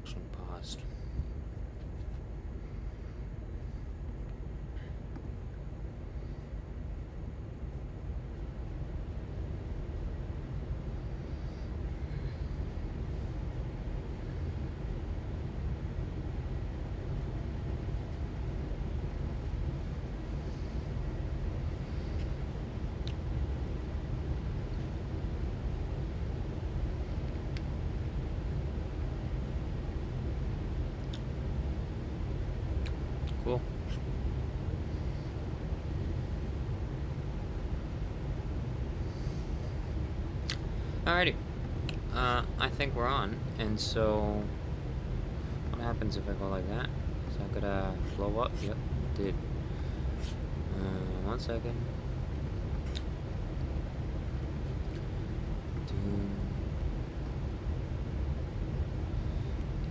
Action paused. Cool. Alrighty. I think we're on, and so what happens if I go like that? Is that gonna blow up? Yep, it did. 1 second.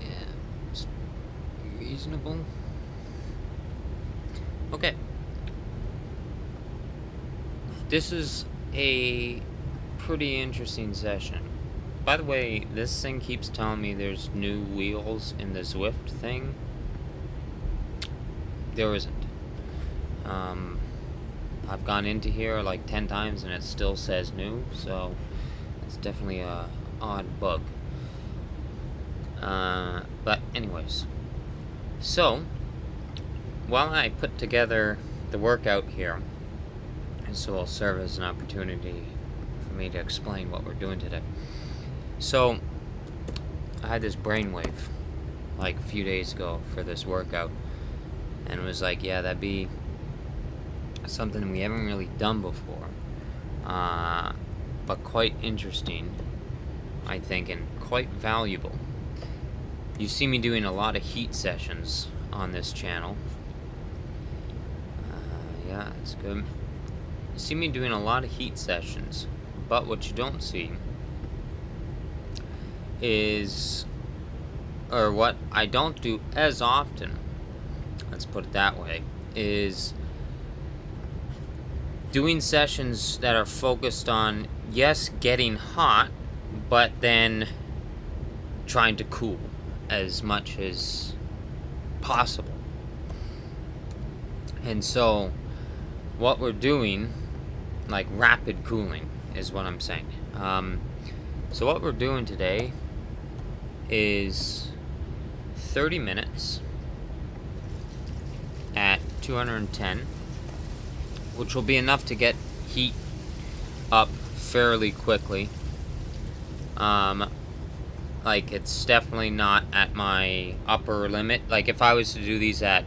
Yeah, it's reasonable. Okay. This is a pretty interesting session. By the way, this thing keeps telling me there's new wheels in the Zwift thing. There isn't. I've gone into here like 10 times and it still says new, so it's definitely a odd bug. But anyways, so while I put together the workout here, this will serve as an opportunity for me to explain what we're doing today. So I had this brainwave like a few days ago for this workout, and it was like, yeah, that'd be something we haven't really done before, but quite interesting, I think, and quite valuable. You see me doing a lot of heat sessions on this channel. Yeah, it's good. You see me doing a lot of heat sessions, but what you don't see is, or what I don't do as often, let's put it that way, is doing sessions that are focused on, yes, getting hot, but then trying to cool as much as possible. And so what we're doing, like rapid cooling is what I'm saying. So what we're doing today is 30 minutes at 210, which will be enough to get heat up fairly quickly. Like, it's definitely not at my upper limit. Like, if I was to do these at,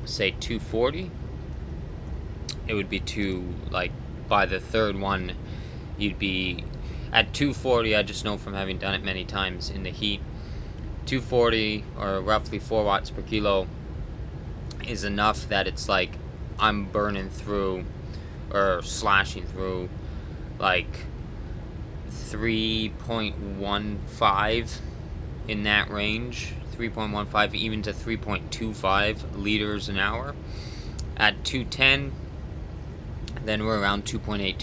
say, 240, it would be like, by the third one, you'd be at 240. I just know from having done it many times in the heat, 240 or roughly 4 watts per kilo is enough that it's like I'm burning through or slashing through like 3.15 in that range, 3.15 even to 3.25 liters an hour. At 210, then we're around 2.8,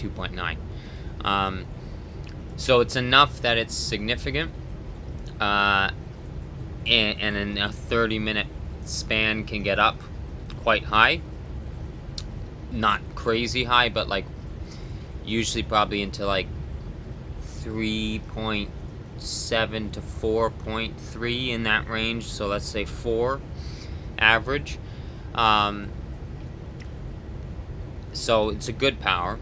2.9. So it's enough that it's significant, and in a 30-minute span can get up quite high. Not crazy high, but like usually probably into like 3.7 to 4.3 in that range. So let's say 4 average. So it's a good power.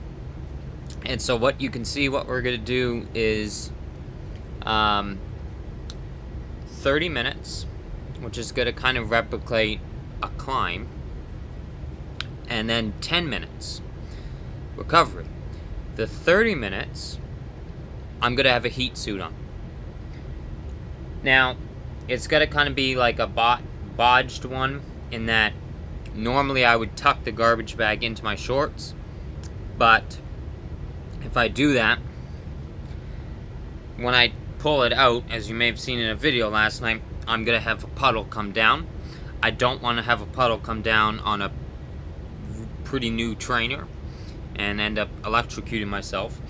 And so what you can see, what we're going to do is 30 minutes, which is going to kind of replicate a climb, and then 10 minutes recovery. The 30 minutes, I'm going to have a heat suit on. Now, it's going to kind of be like a bodged one in that normally I would tuck the garbage bag into my shorts, but if I do that, when I pull it out, as you may have seen in a video last night, I'm going to have a puddle come down. I don't want to have a puddle come down on a pretty new trainer and end up electrocuting myself.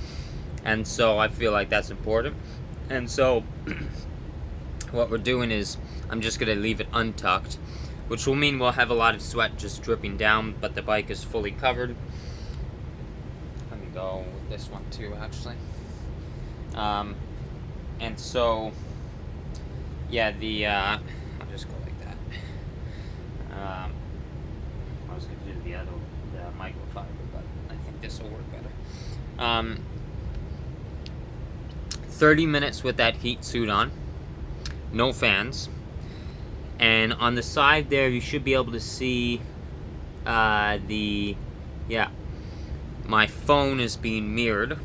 And so I feel like that's important. And so what we're doing is I'm just going to leave it untucked, which will mean we'll have a lot of sweat just dripping down, but the bike is fully covered. Let me go with this one too, actually. And so, yeah, I'll just go like that. I was going to do the microfiber, but I think this will work better. 30 minutes with that heat suit on, no fans, and on the side there you should be able to see my phone is being mirrored,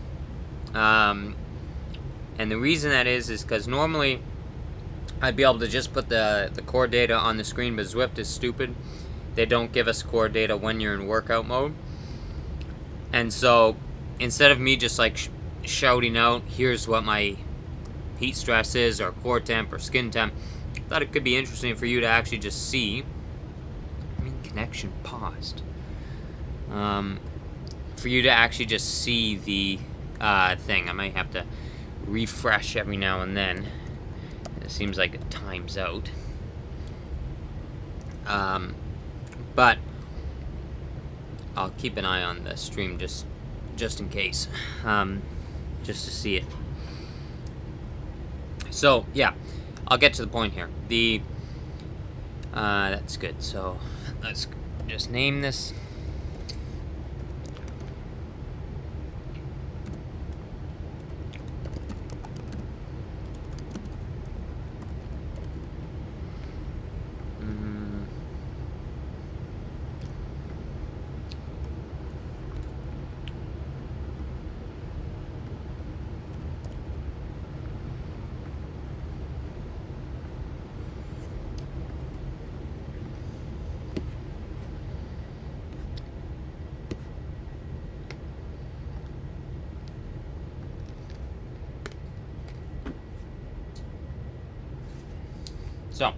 and the reason that is because normally I'd be able to just put the core data on the screen, but Zwift is stupid. They don't give us core data when you're in workout mode, and so instead of me just like shouting out, here's what my heat stress is, or core temp, or skin temp, I thought it could be interesting for you to actually just see. Connection paused. For you to actually just see the thing. I might have to refresh every now and then. It seems like it times out. But I'll keep an eye on the stream just in case. Just to see it. So, yeah, I'll get to the point here. That's good. So, let's just name this. So,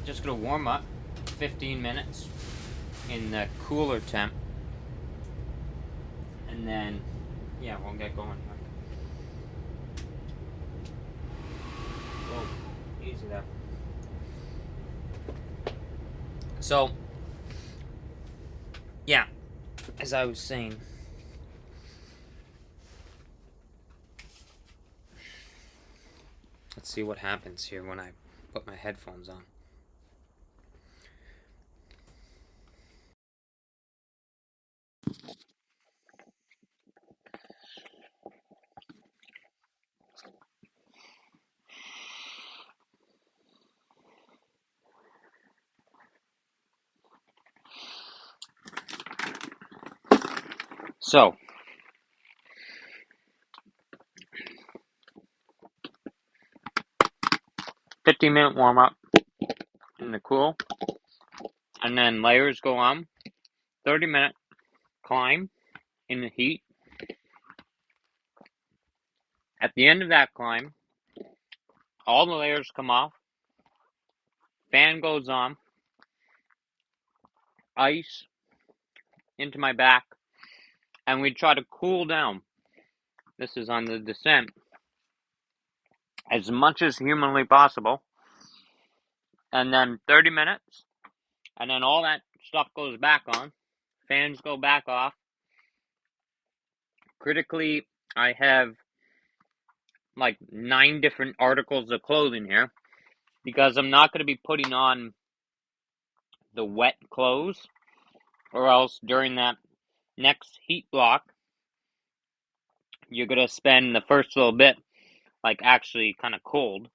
just gonna warm up 15 minutes in the cooler temp, and then, yeah, we'll get going here. Whoa, easy there. So, yeah, as I was saying, let's see what happens here when I put my headphones on. So, 15-minute warm up in the cool, and then layers go on. 30-minute climb in the heat. At the end of that climb, all the layers come off, fan goes on, ice into my back, and we try to cool down. This is on the descent as much as humanly possible, and then 30 minutes, and then all that stuff goes back on, fans go back off. Critically, I have like 9 different articles of clothing here, because I'm not going to be putting on the wet clothes, or else during that next heat block, you're going to spend the first little bit like actually kind of cold.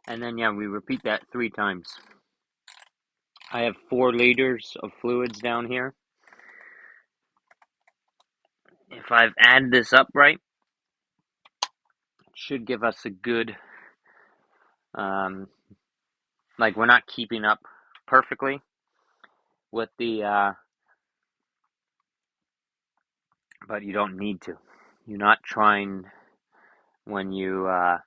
And then, yeah, we repeat that 3 times. I have 4 liters of fluids down here. If I've added this up right, it should give us a good, like we're not keeping up perfectly with the but you don't need to. You're not trying when you're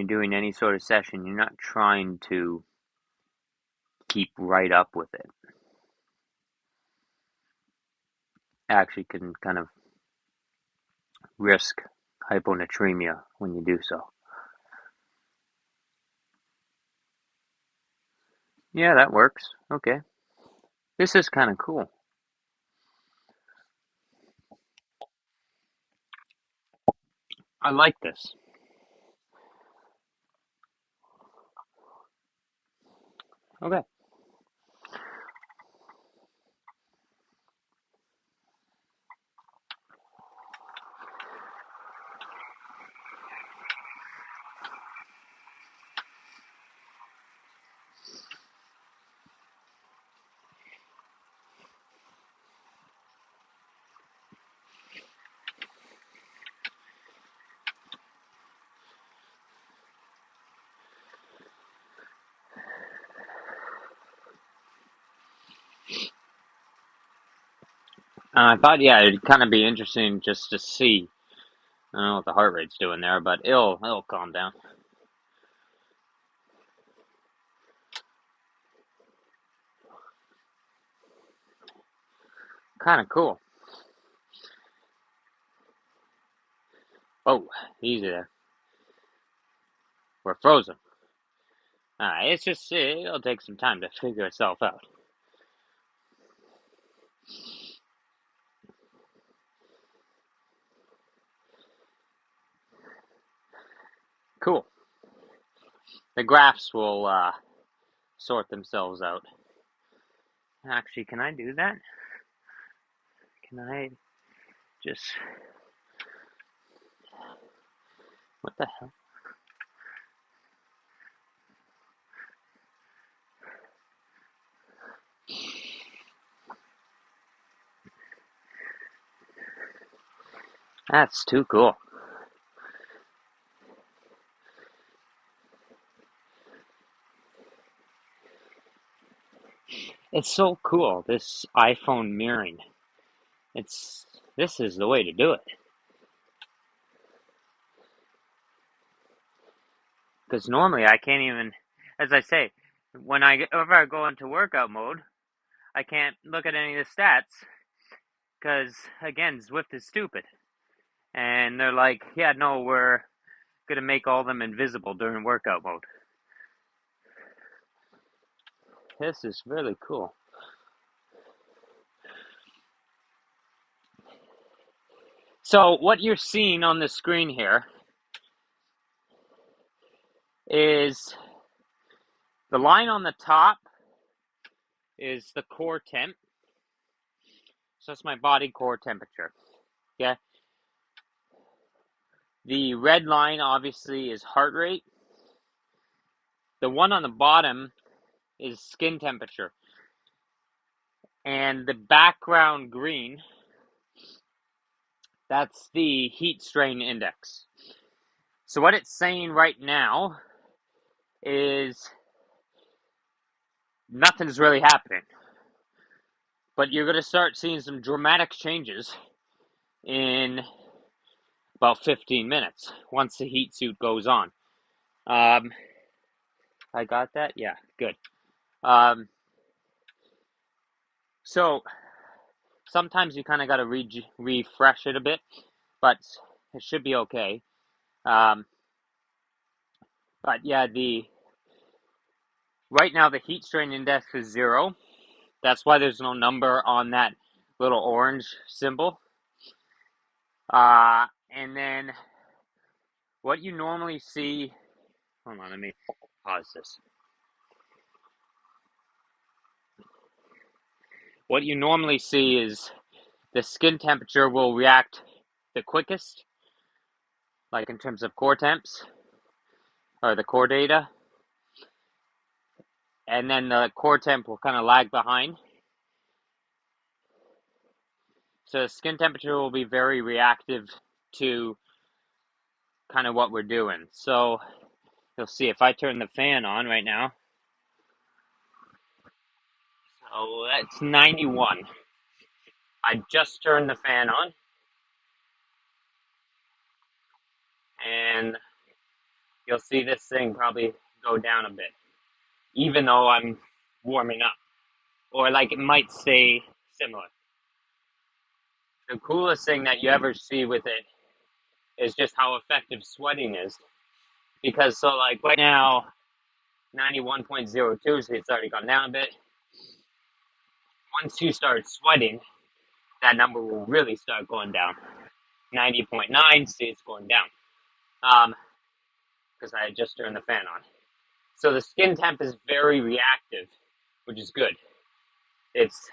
doing any sort of session, you're not trying to keep right up with it. Actually can kind of risk hyponatremia when you do so. Yeah, that works. Okay. This is kind of cool. I like this. Okay. I thought, yeah, it'd kind of be interesting just to see. I don't know what the heart rate's doing there, but it'll calm down. Kind of cool. Oh, easy there. We're frozen. Alright, it'll take some time to figure itself out. Cool. The graphs will sort themselves out. Actually, can I do that? Can I just... What the hell? That's too cool. It's so cool, this iPhone mirroring. This is the way to do it. Because normally I can't even, as I say, whenever I go into workout mode, I can't look at any of the stats because, again, Zwift is stupid. And they're like, yeah, no, we're going to make all of them invisible during workout mode. This is really cool. So what you're seeing on the screen here is the line on the top is the core temp. So that's my body core temperature. Yeah. The red line obviously is heart rate. The one on the bottom is skin temperature. And the background green, that's the heat strain index. So what it's saying right now is nothing's really happening. But you're going to start seeing some dramatic changes in about 15 minutes once the heat suit goes on. I got that? Yeah, good. So sometimes you kind of got to refresh it a bit, but it should be okay. But yeah, right now the heat strain index is 0. That's why there's no number on that little orange symbol. And then what you normally see, hold on, let me pause this. What you normally see is the skin temperature will react the quickest, like in terms of core temps, or the core data. And then the core temp will kind of lag behind. So the skin temperature will be very reactive to kind of what we're doing. So you'll see if I turn the fan on right now. Oh, that's 91. I just turned the fan on, and you'll see this thing probably go down a bit, even though I'm warming up. Or like it might stay similar. The coolest thing that you ever see with it is just how effective sweating is. Because so like right now, 91.02, so it's already gone down a bit. Once you start sweating, that number will really start going down. 90.9, see it's going down. Because I had just turned the fan on. So the skin temp is very reactive, which is good. It's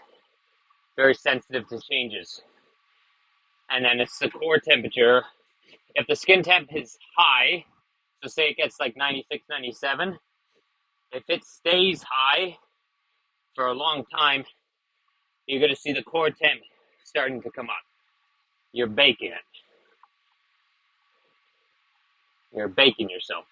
very sensitive to changes. And then it's the core temperature. If the skin temp is high, so say it gets like 96, 97, if it stays high for a long time, you're going to see the core temp starting to come up. You're baking it. You're baking yourself.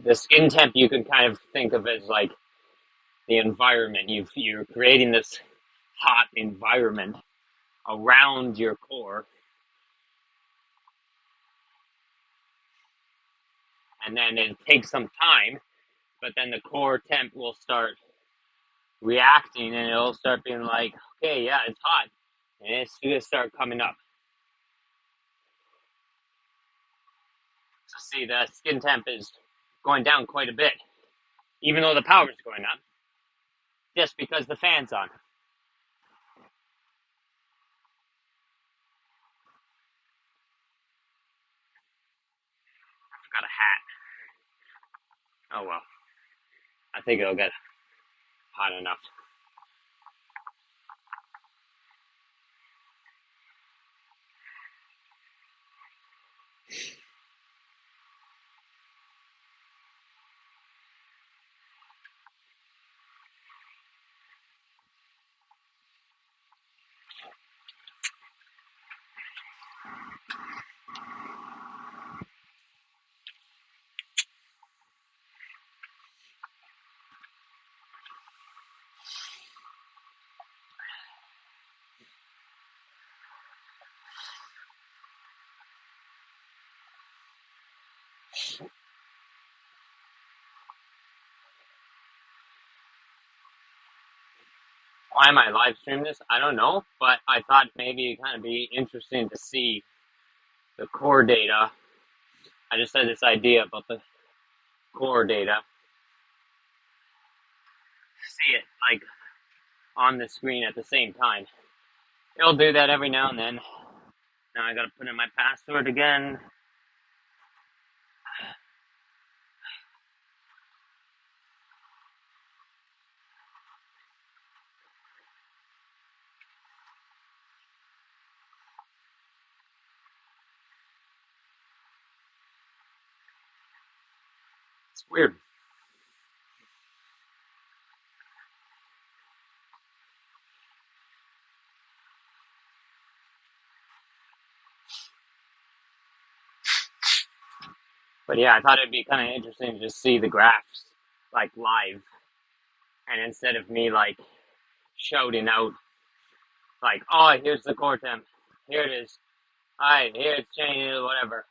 The skin temp you can kind of think of as like the environment. You're creating this hot environment around your core, and then it takes some time, but then the core temp will start reacting, and it'll start being like, okay, yeah, it's hot, and it's gonna start coming up. So see, the skin temp is going down quite a bit, even though the power's going up, just because the fan's on. I forgot a hat. Oh well, I think it'll get hot enough. Why am I live streaming this? I don't know, but I thought maybe it'd kind of be interesting to see the core data. I just had this idea about the core data. See it like on the screen at the same time. It'll do that every now and then. Now I gotta put in my password again. It's weird. But yeah, I thought it'd be kind of interesting to just see the graphs like live, and instead of me like shouting out like, "Oh, here's the core temp, here it is, all right, here it's changing or whatever."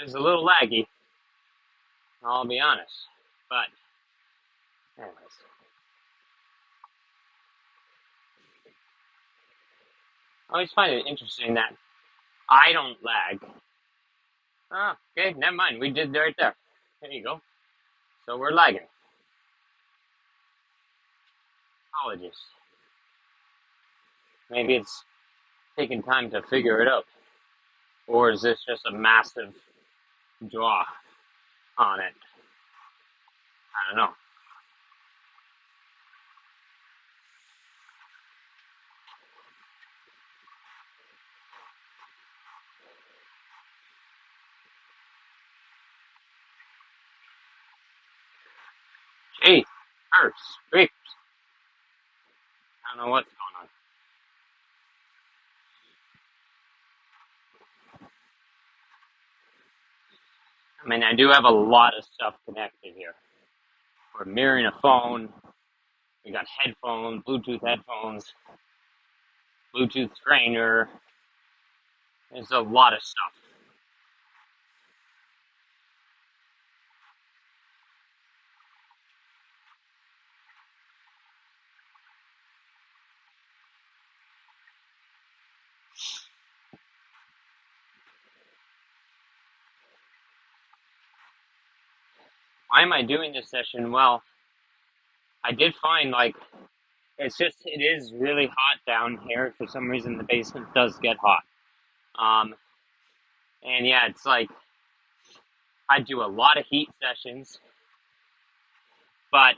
It's a little laggy, I'll be honest, but anyways, I always find it interesting that I don't lag. Oh, okay, never mind. We did right there. There you go. So we're lagging. Apologies. Maybe it's taking time to figure it out. Or is this just a massive draw on it? I don't know. Curse. Creeps. I don't know what's going on. I mean, I do have a lot of stuff connected here. We're mirroring a phone. We got headphones, Bluetooth headphones, Bluetooth trainer. There's a lot of stuff. Why am I doing this session? Well, I did find it is really hot down here. For some reason, the basement does get hot. And yeah, it's like I do a lot of heat sessions, but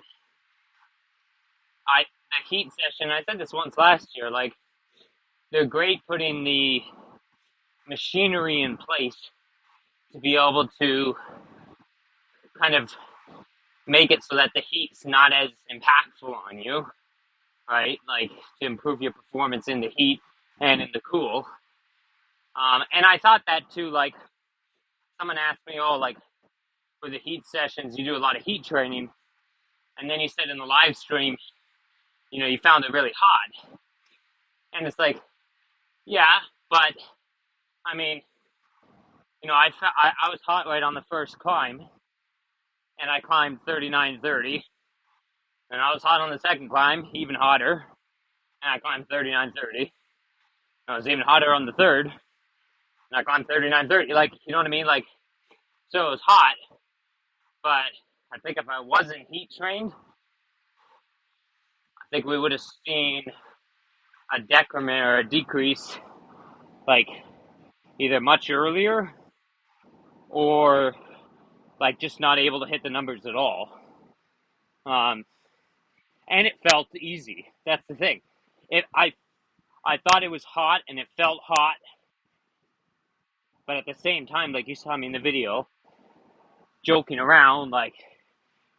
the heat session, I said this once last year, like they're great putting the machinery in place to be able to kind of make it so that the heat's not as impactful on you, right? Like to improve your performance in the heat and in the cool. And I thought that too, like someone asked me, oh, like for the heat sessions, you do a lot of heat training. And then you said in the live stream, you found it really hot. And it's like, yeah, but I mean, I was hot right on the first climb, and I climbed 3930. And I was hot on the second climb, even hotter, and I climbed 3930. I was even hotter on the third, and I climbed 3930. Like, you know what I mean? Like, so it was hot, but I think if I wasn't heat trained, I think we would have seen a decrement or a decrease, like either much earlier or like just not able to hit the numbers at all. And it felt easy. That's the thing. I thought it was hot and it felt hot, but at the same time, like you saw me in the video, joking around, like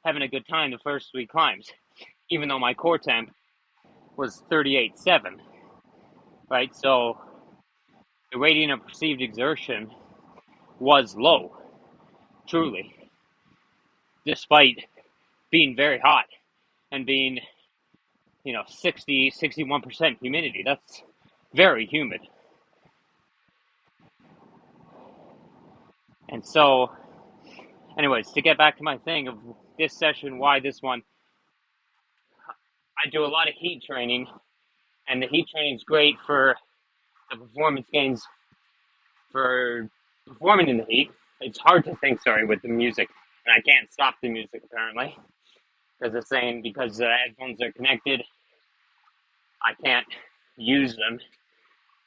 having a good time the first three climbs, even though my core temp was 38.7, right? So the rating of perceived exertion was low, truly, despite being very hot and being, 61% humidity. That's very humid. And so, anyways, to get back to my thing of this session, why this one, I do a lot of heat training, and the heat training is great for the performance gains for performing in the heat. It's hard to think, with the music, and I can't stop the music apparently because it's saying because the headphones are connected, I can't use them.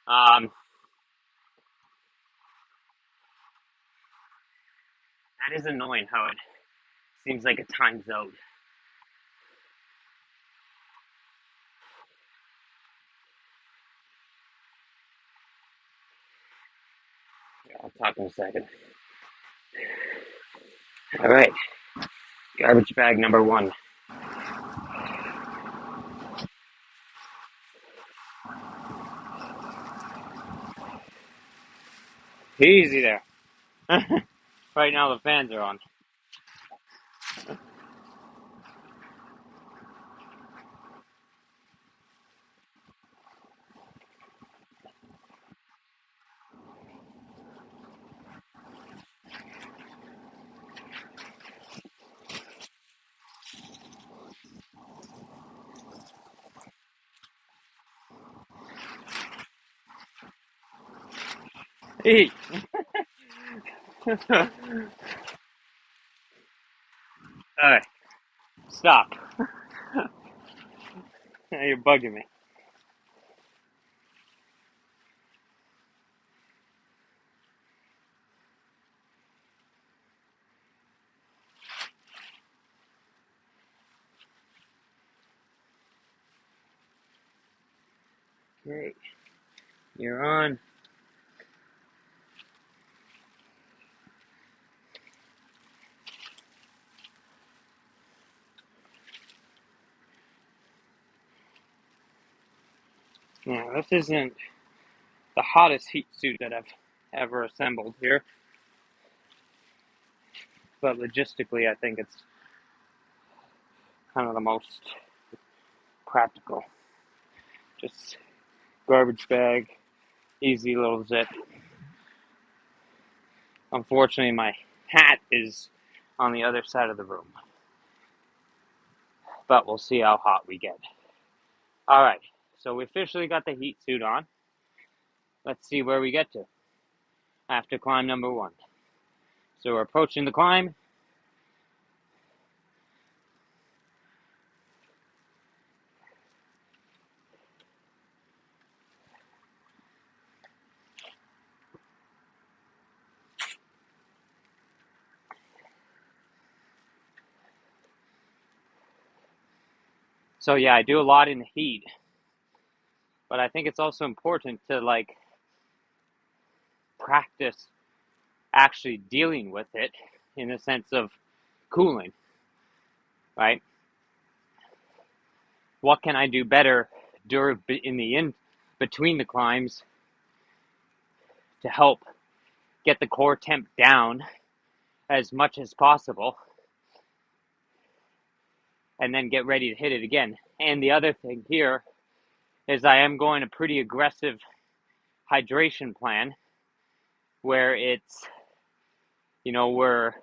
That is annoying how it seems like it times out. I'll talk in a second. All right, garbage bag number one. Easy there. Right now the fans are on. Hey. All right, stop. You're bugging me. Okay, you're on. Now, this isn't the hottest heat suit that I've ever assembled here, but logistically, I think it's kind of the most practical. Just garbage bag, easy little zip. Unfortunately, my hat is on the other side of the room, but we'll see how hot we get. All right, so we officially got the heat suit on. Let's see where we get to after climb number 1. So we're approaching the climb. So yeah, I do a lot in the heat, but I think it's also important to practice actually dealing with it in the sense of cooling, right? What can I do better in between the climbs to help get the core temp down as much as possible, and then get ready to hit it again. And the other thing here is I am going a pretty aggressive hydration plan where it's, we're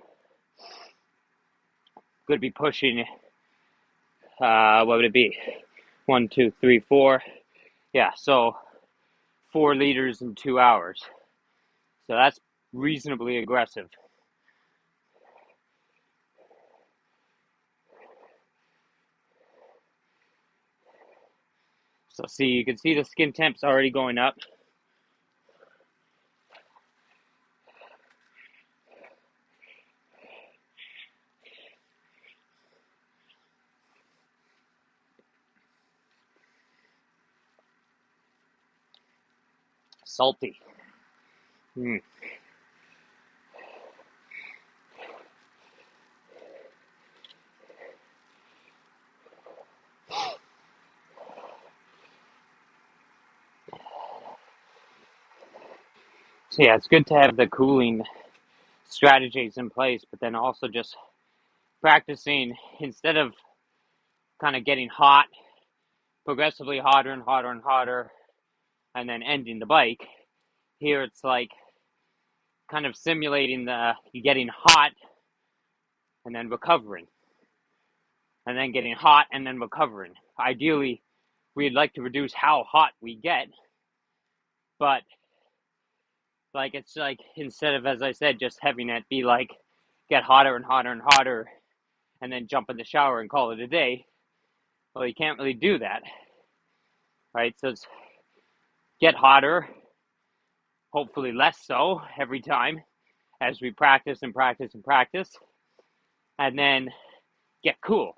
going to be pushing, what would it be? 1, 2, 3, 4. Yeah, so 4 liters in 2 hours. So that's reasonably aggressive. So see, you can see the skin temp's already going up. Salty. So yeah, it's good to have the cooling strategies in place, but then also just practicing instead of kind of getting hot, progressively hotter and hotter and hotter, and then ending the bike. Here it's like kind of simulating you getting hot and then recovering, and then getting hot and then recovering. Ideally, we'd like to reduce how hot we get, but it's like instead of, as I said, just having it be like get hotter and hotter and hotter and then jump in the shower and call it a day. Well, you can't really do that, right? So it's get hotter, hopefully less so every time as we practice and practice and practice, and then get cool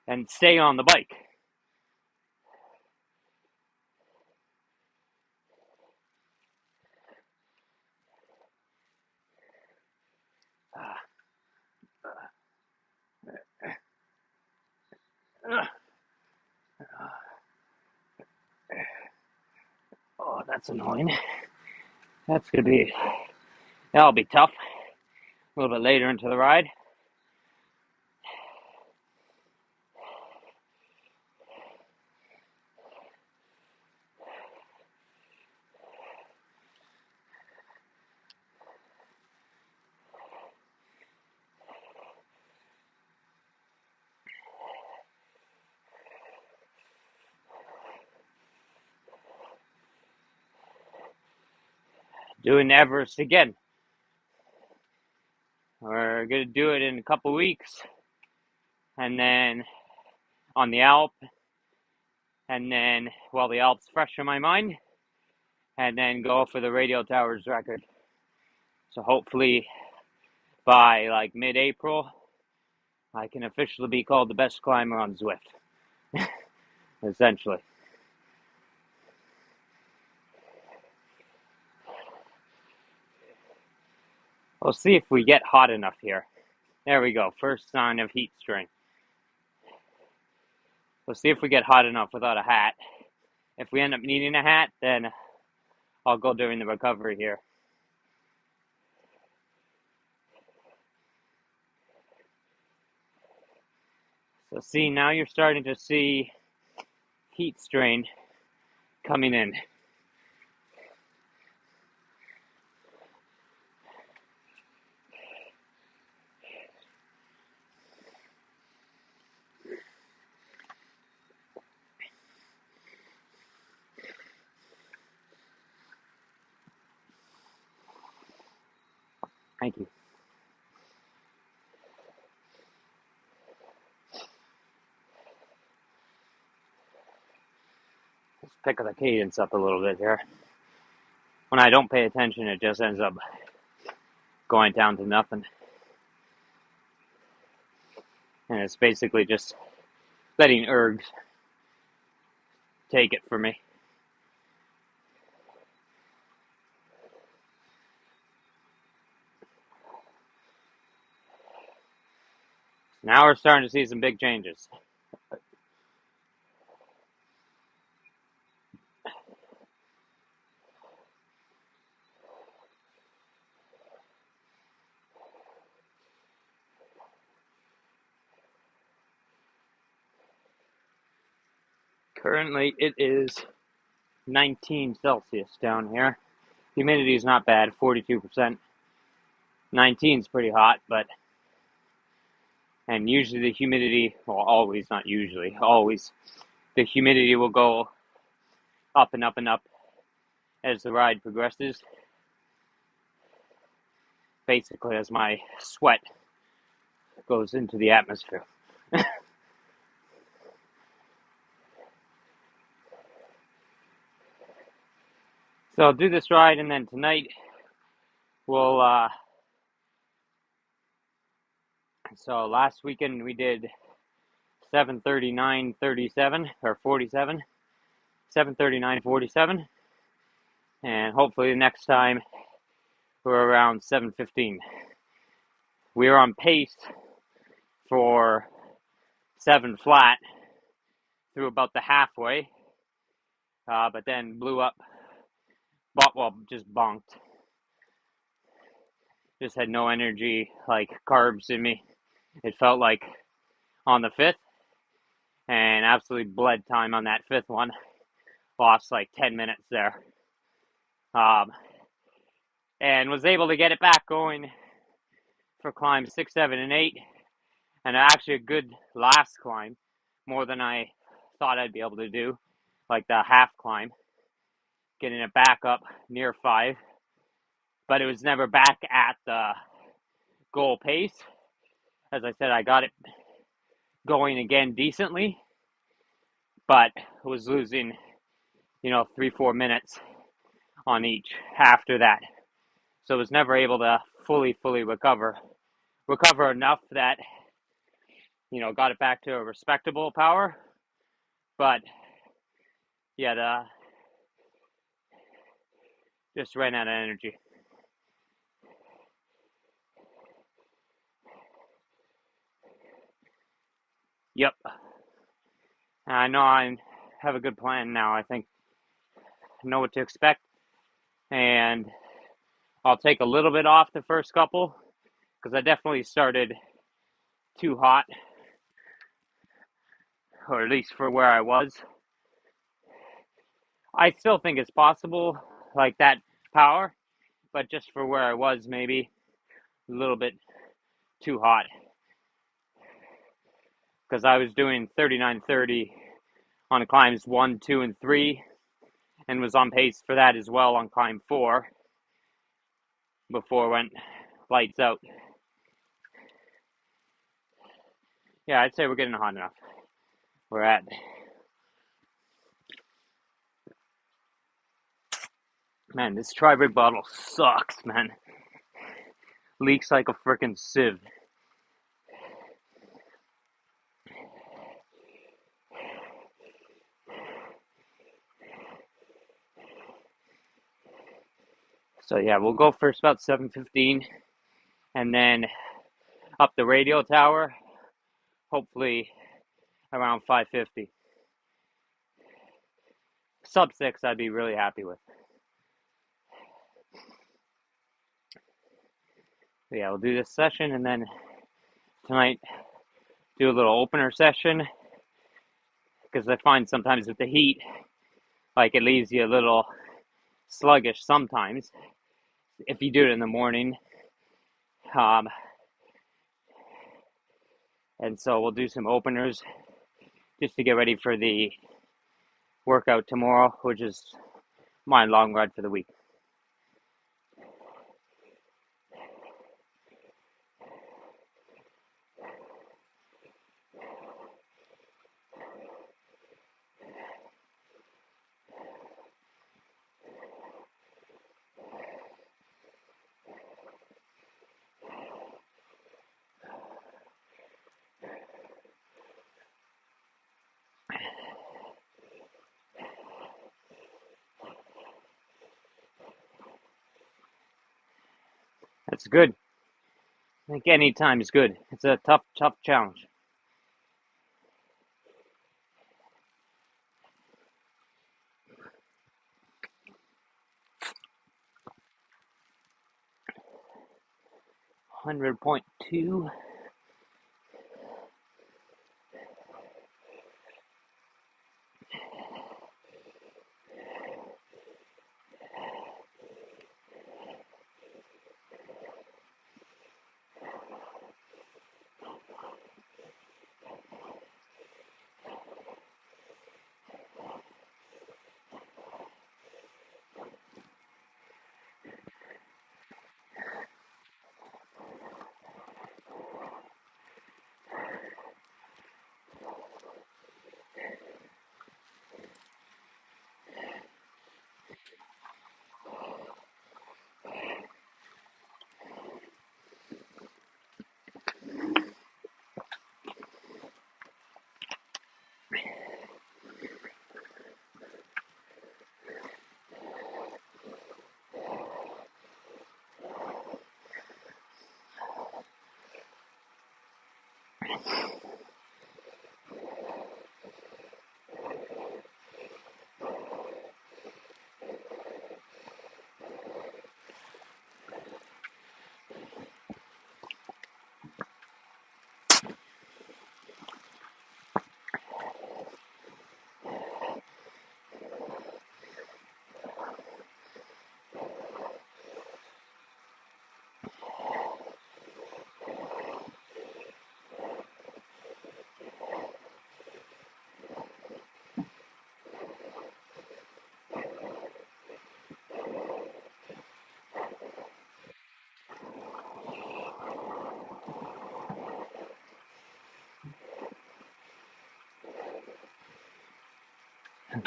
and stay on the bike. Oh, that's annoying. That'll be tough. A little bit later into the ride. Doing Everest again. We're going to do it in a couple weeks, and then on the Alp, and then while the Alp's fresh in my mind, and then go for the Radio Towers record. So hopefully by mid-April, I can officially be called the best climber on Zwift, essentially. We'll see if we get hot enough here. There we go, first sign of heat strain. We'll see if we get hot enough without a hat. If we end up needing a hat, then I'll go during the recovery here. So see, now you're starting to see heat strain coming in. Thank you. Let's pick the cadence up a little bit here. When I don't pay attention, it just ends up going down to nothing. And it's basically just letting ergs take it for me. Now we're starting to see some big changes. Currently, it is 19 Celsius down here. Humidity is not bad, 42%. 19 is pretty hot, and usually the humidity, well, always, not usually, always, the humidity will go up and up and up as the ride progresses. Basically, as my sweat goes into the atmosphere. So I'll do this ride, and then tonight we'll, so last weekend we did 7:39:37 or 47, 7:39:47, and hopefully the next time we're around 7:15. We're on pace for 7 flat through about the halfway, but then blew up, just bonked. Just had no energy, like carbs in me. It felt like on the 5th, and absolutely bled time on that 5th one. Lost like 10 minutes there. And was able to get it back going for climbs 6, 7, and 8. And actually a good last climb, more than I thought I'd be able to do, like the half climb, getting it back up near 5. But it was never back at the goal pace. As I said, I got it going again decently, but was losing, 3-4 minutes on each after that. So I was never able to fully recover enough that, got it back to a respectable power. But yeah, just ran out of energy. Yep. I know I have a good plan now. I think I know what to expect, and I'll take a little bit off the first couple because I definitely started too hot, or at least for where I was. I still think it's possible, like that power, but just for where I was, maybe a little bit too hot. Because I was doing 39:30 on climbs 1, 2, and 3, and was on pace for that as well on climb 4 before it went lights out. Yeah, I'd say we're getting hot enough. We're at, man, this Tri-Brig bottle sucks, man. Leaks like a freaking sieve. So yeah, we'll go first about 7:15, and then up the radio tower, hopefully around 5:50. sub 6 I'd be really happy with. But yeah, we'll do this session, and then tonight do a little opener session, because I find sometimes with the heat, like, it leaves you a little sluggish sometimes if you do it in the morning. And so we'll do some openers just to get ready for the workout tomorrow, which is my long run for the week. That's good. I think any time is good. It's a tough challenge. $100.2.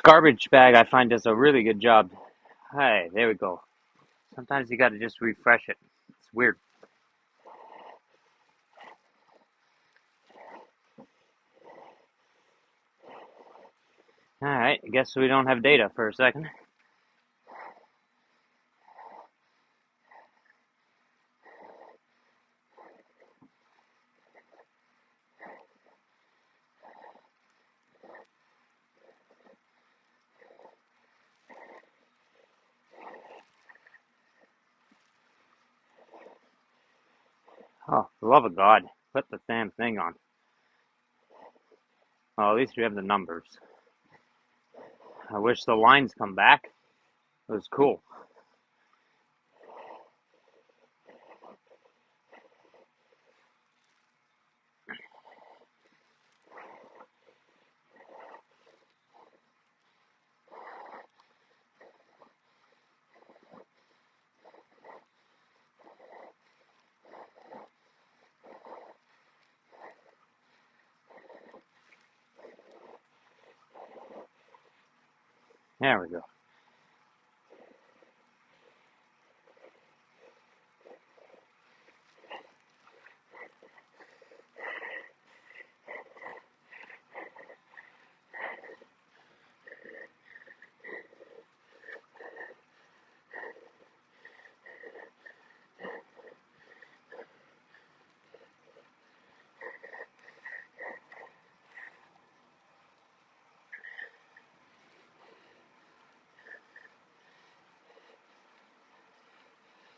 Garbage bag, I find, does a really good job. Hey, there we go. Sometimes you got to just refresh it. It's weird. All right, I guess we don't have data for a second. Oh, for the love of God, put the damn thing on. Well, at least we have the numbers. I wish the lines come back. It was cool. There we go.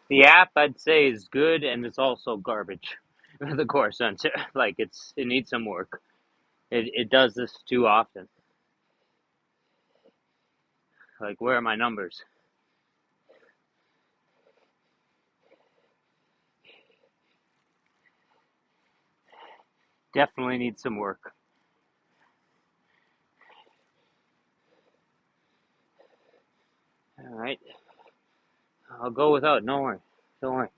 The app, I'd say, is good, and it's also garbage. The core sensor, like it needs some work. It does this too often. Like, where are my numbers? Definitely needs some work. All right, I'll go without. No worry. Don't worry.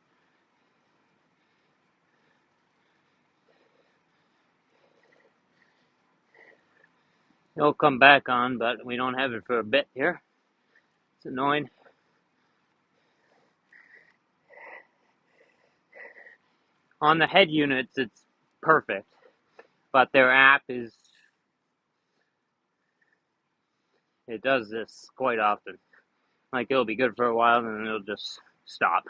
It'll come back on, but we don't have it for a bit here. It's annoying. On the head units, it's perfect, but their app is, it does this quite often. Like, it'll be good for a while, and then it'll just stop.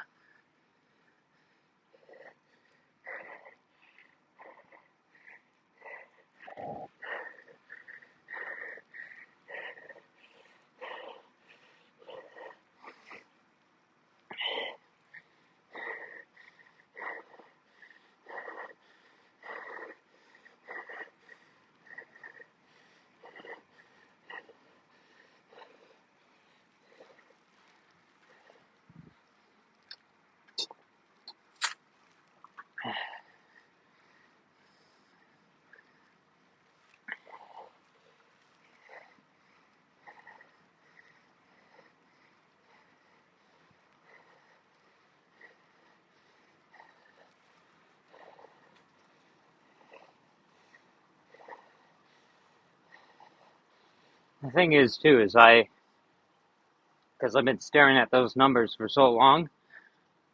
The thing is, too, is because I've been staring at those numbers for so long,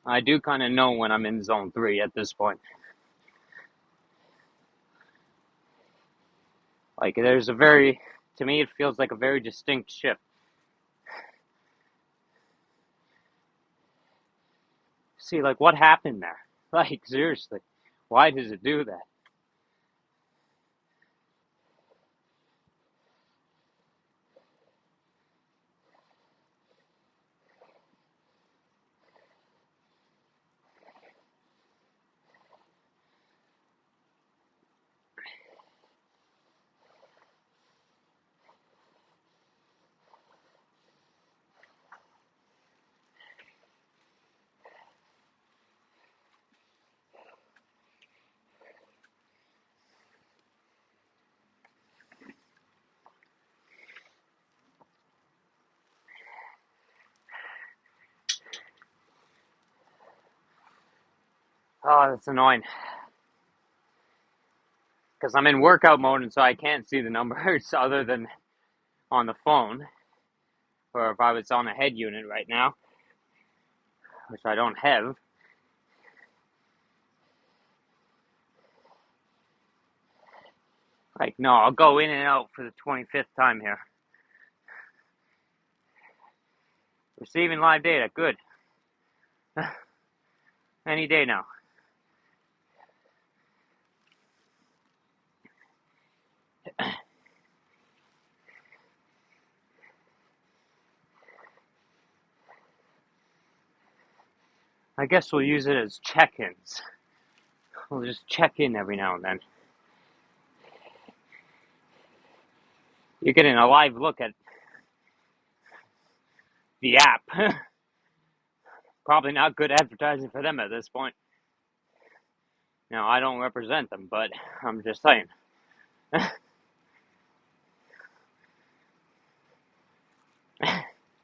I do kind of know when I'm in zone 3 at this point. Like, to me, it feels like a very distinct shift. See, like, what happened there? Like, seriously, why does it do that? Oh, that's annoying. Because I'm in workout mode, and so I can't see the numbers other than on the phone, or if I was on a head unit right now, which I don't have. Like, no, I'll go in and out for the 25th time here. Receiving live data, good. Any day now. I guess we'll use it as check-ins. We'll just check in every now and then. You're getting a live look at the app. Probably not good advertising for them at this point. Now, I don't represent them, but I'm just saying.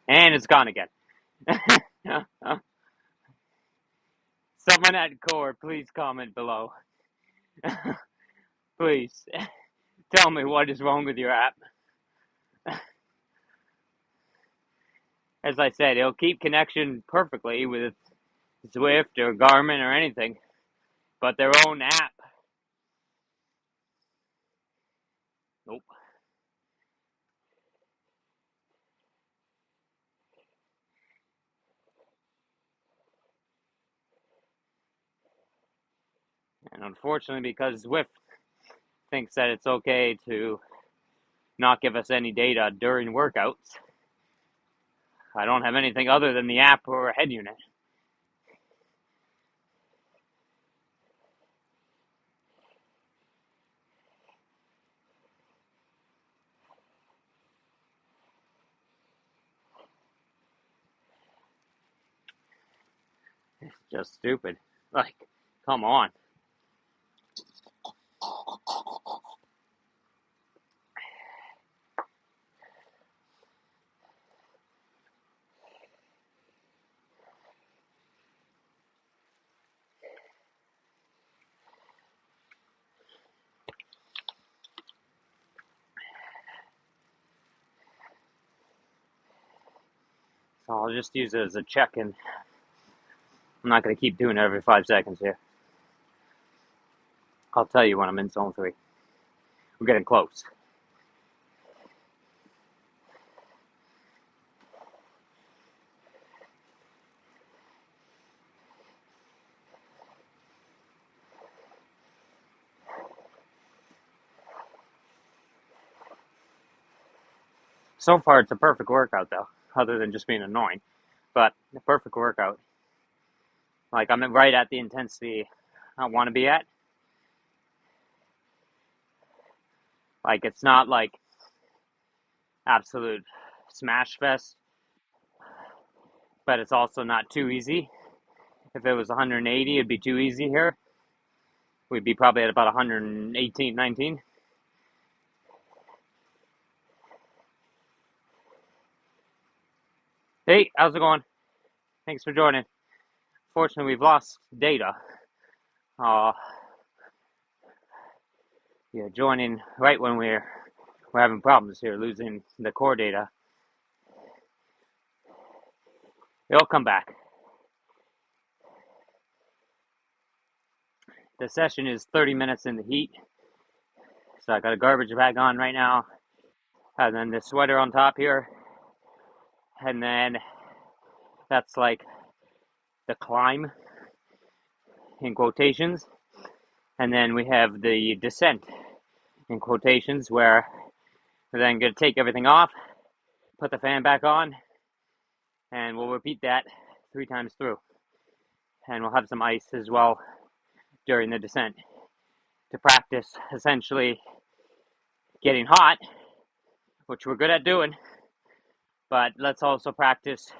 And it's gone again. Someone at Core, please comment below. Please tell me what is wrong with your app. As I said, it'll keep connection perfectly with Zwift or Garmin or anything, but their own app, nope. And unfortunately, because Zwift thinks that it's okay to not give us any data during workouts, I don't have anything other than the app or a head unit. Just stupid. Like, come on. So I'll just use it as a check-in. I'm not going to keep doing it every 5 seconds here. I'll tell you when I'm in zone 3. We're getting close. So far, it's a perfect workout, though, other than just being annoying. But the perfect workout. Like, I'm right at the intensity I want to be at. Like, it's not like absolute smash fest, but it's also not too easy. If it was 180, it'd be too easy here. We'd be probably at about 118, 19. Hey, how's it going? Thanks for joining. Fortunately, we've lost data. Yeah, joining right when we're having problems here, losing the core data. It'll come back. The session is 30 minutes in the heat. So I got a garbage bag on right now. And then the sweater on top here. And then that's like the climb in quotations. And then we have the descent in quotations, where we're then going to take everything off, put the fan back on, and we'll repeat that 3 times through. And we'll have some ice as well during the descent to practice essentially getting hot, which we're good at doing, but let's also practice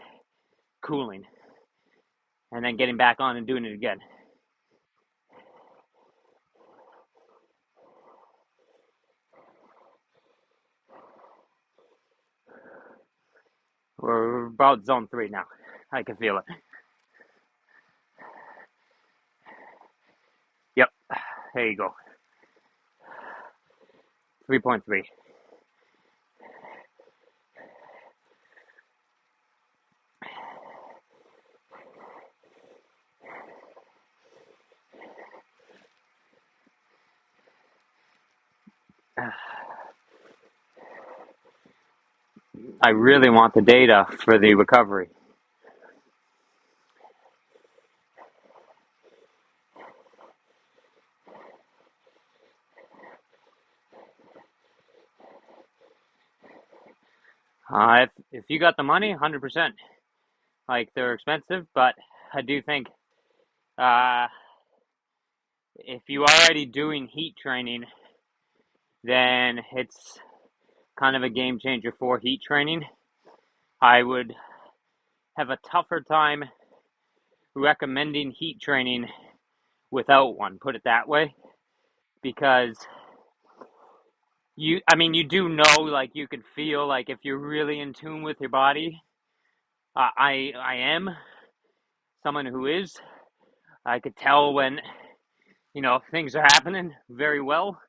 cooling and then getting back on and doing it again. We're about zone 3 now. I can feel it. Yep, there you go. 3.3. I really want the data for the recovery. If you got the money, 100%. Like, they're expensive, but I do think if you're already doing heat training, then it's kind of a game changer for heat training. I would have a tougher time recommending heat training without one, put it that way, because you do know, like, you can feel, like, if you're really in tune with your body. I am someone who is. I could tell when, things are happening very well.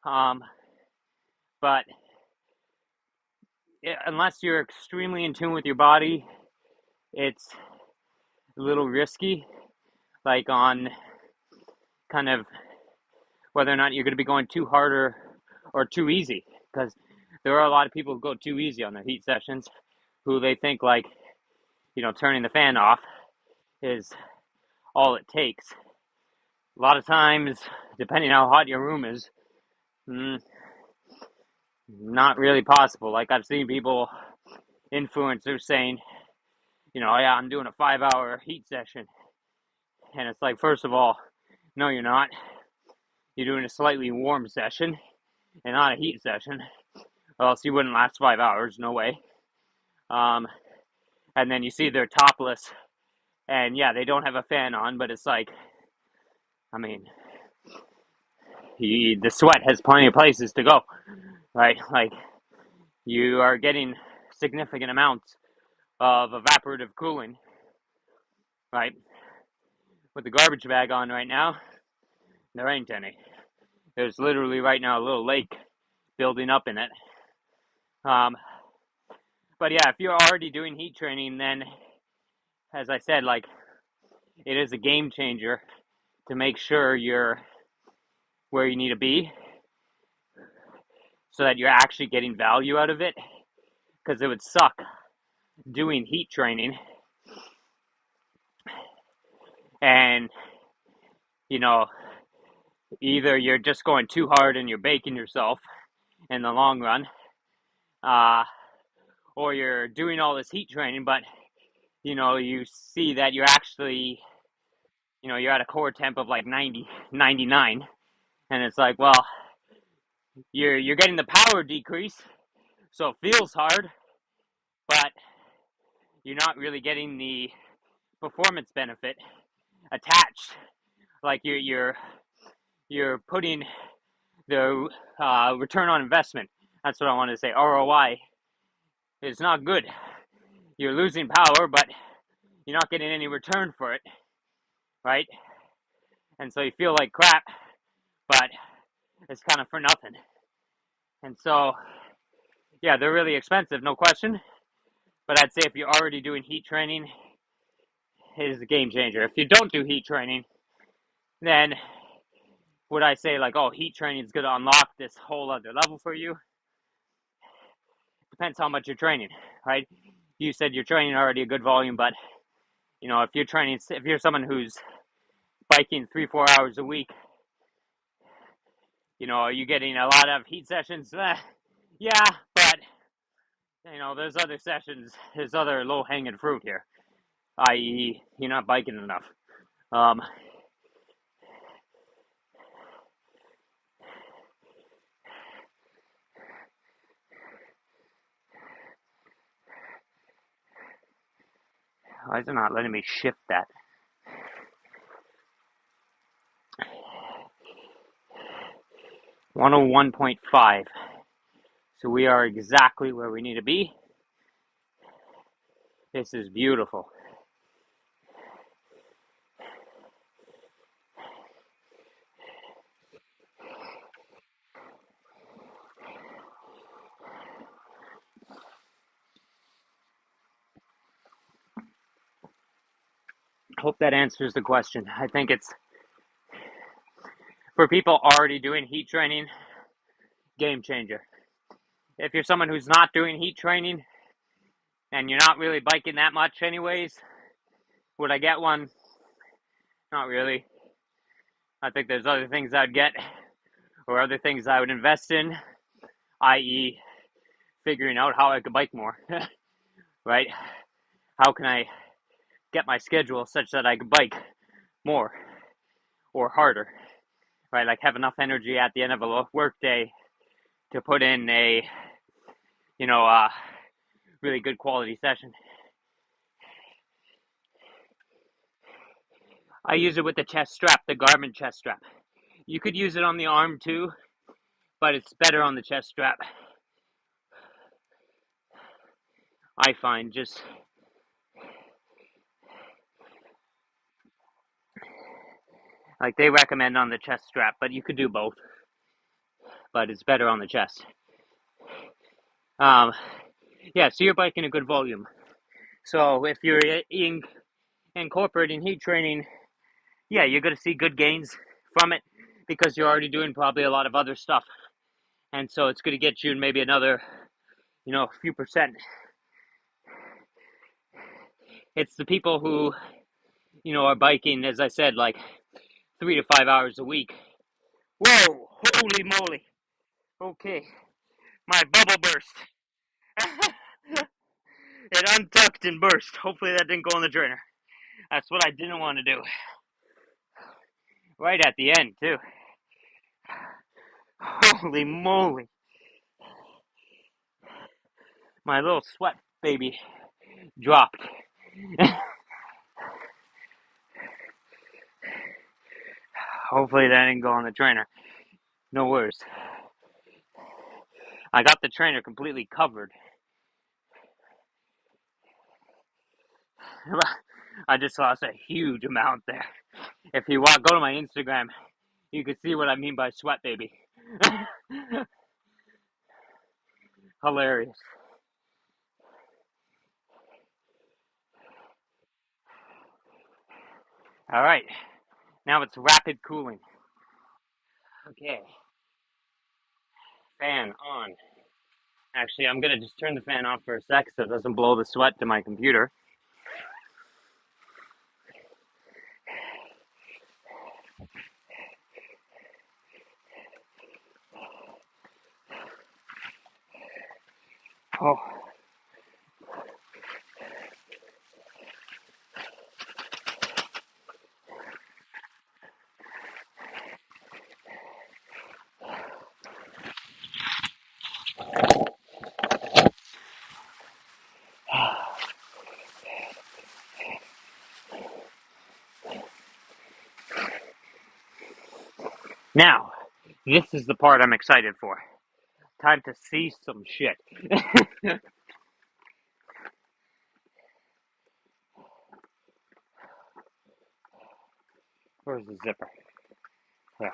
But unless you're extremely in tune with your body, it's a little risky, like on kind of whether or not you're going to be going too hard or too easy, because there are a lot of people who go too easy on their heat sessions, who they think, like, turning the fan off is all it takes. A lot of times, depending how hot your room is, not really possible. Like, I've seen people, influencers, saying, yeah, I'm doing a 5-hour heat session. And it's like, first of all, no, you're not. You're doing a slightly warm session and not a heat session. Or else you wouldn't last 5 hours, no way. And then you see they're topless And yeah, they don't have a fan on, but it's like, I mean, the sweat has plenty of places to go, right? Like, you are getting significant amounts of evaporative cooling, right? With the garbage bag on right now, there ain't any. There's literally right now a little lake building up in it. But yeah, if you're already doing heat training, then as I said, like, it is a game changer to make sure you're where you need to be so that you're actually getting value out of it. Because it would suck doing heat training and, you know, either you're just going too hard and you're baking yourself in the long run, or you're doing all this heat training, but, you see that you're actually, you're at a core temp of like 90, 99, and it's like, well, you're getting the power decrease, so it feels hard, but you're not really getting the performance benefit attached. Like you're putting the return on investment. That's what I want to say. ROI is not good. You're losing power, but you're not getting any return for it, right? And so you feel like crap, but it's kind of for nothing. And so, yeah, they're really expensive, no question. But I'd say if you're already doing heat training, it is a game changer. If you don't do heat training, then would I say like, oh, heat training is going to unlock this whole other level for you? Depends how much you're training, right? You said you're training already a good volume, but if you're someone who's biking 3-4 hours a week, are you getting a lot of heat sessions? Yeah, but there's other sessions, there's other low hanging fruit here, i.e., you're not biking enough. Why is it not letting me shift that? (101.5). So we are exactly where we need to be. This is beautiful. Hope that answers the question. I think it's for people already doing heat training, game changer. If you're someone who's not doing heat training and you're not really biking that much anyways, would I get one? Not really. I think there's other things I'd get or other things I would invest in, i.e., figuring out how I could bike more, right? How can I get my schedule such that I could bike more or harder, right? Like have enough energy at the end of a work day to put in a, really good quality session. I use it with the chest strap, the Garmin chest strap. You could use it on the arm too, but it's better on the chest strap. I find just like they recommend on the chest strap, but you could do both. But it's better on the chest. Yeah, so you're biking a good volume. So if you're incorporating heat training, yeah, you're going to see good gains from it because you're already doing probably a lot of other stuff. And so it's going to get you maybe another, few percent. It's the people who, are biking, as I said, like 3 to 5 hours a week. Whoa, holy moly. Okay, my bubble burst. It untucked and burst. Hopefully that didn't go in the drainer. That's what I didn't want to do. Right at the end, too. Holy moly. My little sweat baby dropped. Hopefully that didn't go on the trainer. No worries. I got the trainer completely covered. I just lost a huge amount there. If you want, go to my Instagram. You can see what I mean by sweat, baby. Hilarious. All right. Now it's rapid cooling. Okay. Fan on. Actually, I'm going to just turn the fan off for a sec so it doesn't blow the sweat to my computer. Oh. Now, this is the part I'm excited for. Time to see some shit. Where's the zipper? Yeah.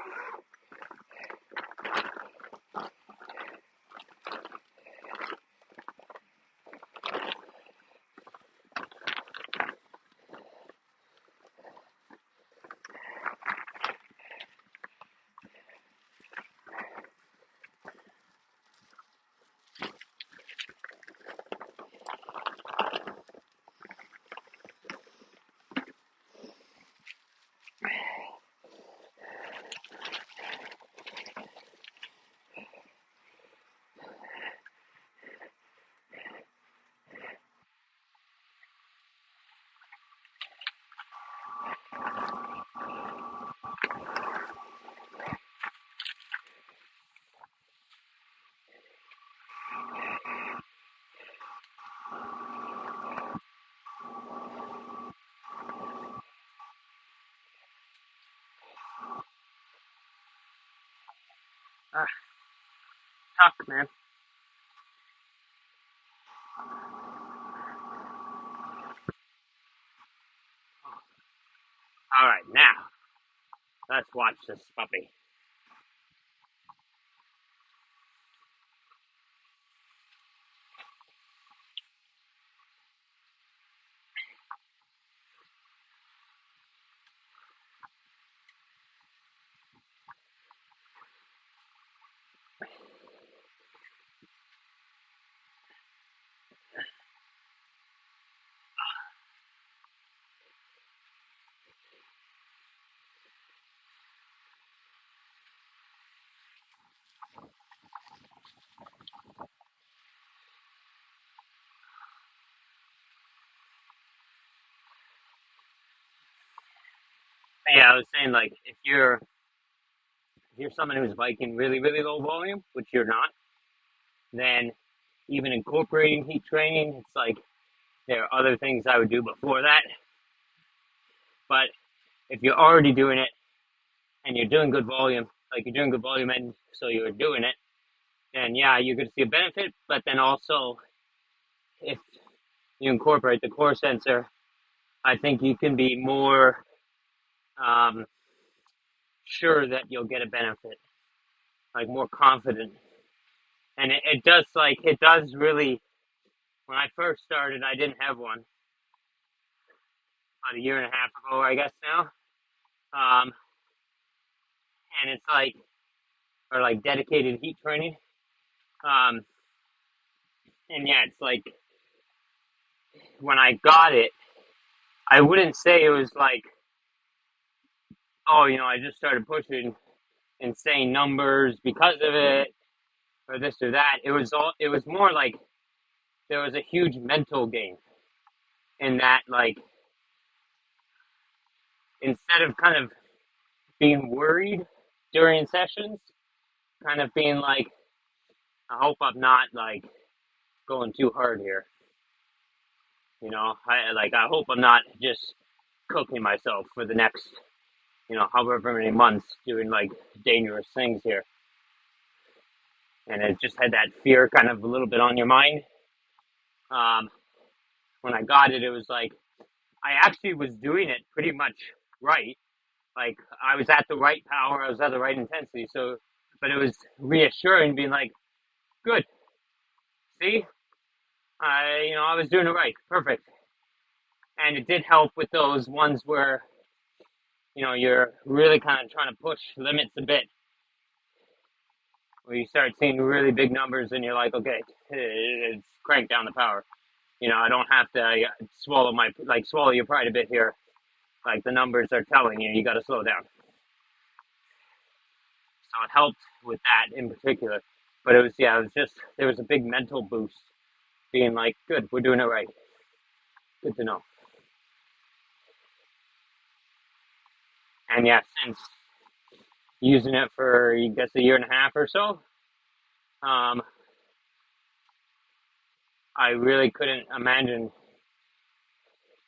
Tuck, man. All right, now let's watch this puppy. Yeah, I was saying like if you're someone who's biking really really low volume, which you're not, then even incorporating heat training, it's like there are other things I would do before that. But if you're already doing it and you're doing good volume, like you're doing good volume and so you're doing it, then yeah, you're going to see a benefit. But then also, if you incorporate the core sensor, I think you can be more um, sure that you'll get a benefit, like more confident. And it does really. When I first started, I didn't have one about a year and a half ago, I guess now. Um, and it's like, or like dedicated heat training. Um, and yeah, it's like when I got it, I wouldn't say it was like, oh, I just started pushing insane numbers because of it, or this or that. It was more like there was a huge mental gain in that, like, instead of kind of being worried during sessions, kind of being like, I hope I'm not like going too hard here. I hope I'm not just cooking myself for the next however many months doing like dangerous things here. And it just had that fear kind of a little bit on your mind. Um, when I got it, it was like I actually was doing it pretty much right. Like I was at the right power, I was at the right intensity. So, but it was reassuring, being like, "Good, see, I was doing it right, perfect." And it did help with those ones where you're really kind of trying to push limits a bit, where you start seeing really big numbers, and you're like, "Okay, it's crank down the power." I don't have to swallow your pride a bit here. Like the numbers are telling you, you got to slow down. So it helped with that in particular. But it was just, there was a big mental boost, being like, good, we're doing it right. Good to know. And yeah, since using it for, I guess, a year and a half or so, um, I really couldn't imagine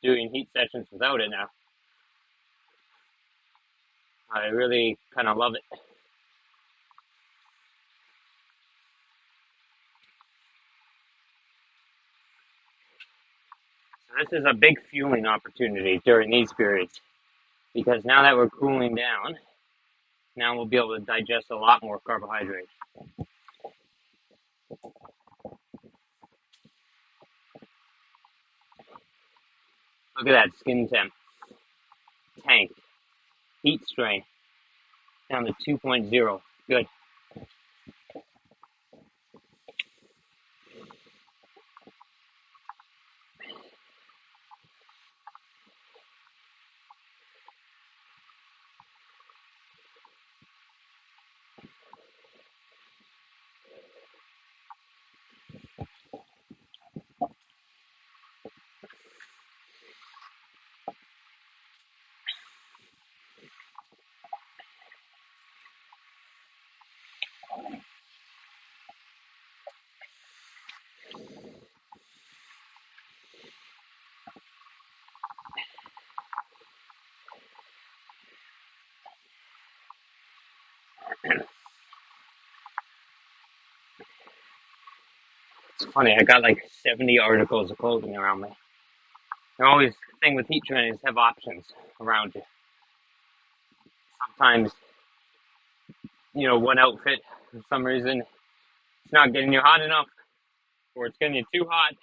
doing heat sessions without it now. I really kind of love it. So this is a big fueling opportunity during these periods, because now that we're cooling down, now we'll be able to digest a lot more carbohydrates. Look at that skin temp, tank, heat strain, down to 2.0. Good. It's funny, I got like 70 articles of clothing around me. The always thing with heat training is have options around you. Sometimes, one outfit, for some reason, it's not getting you hot enough, or it's getting you too hot, and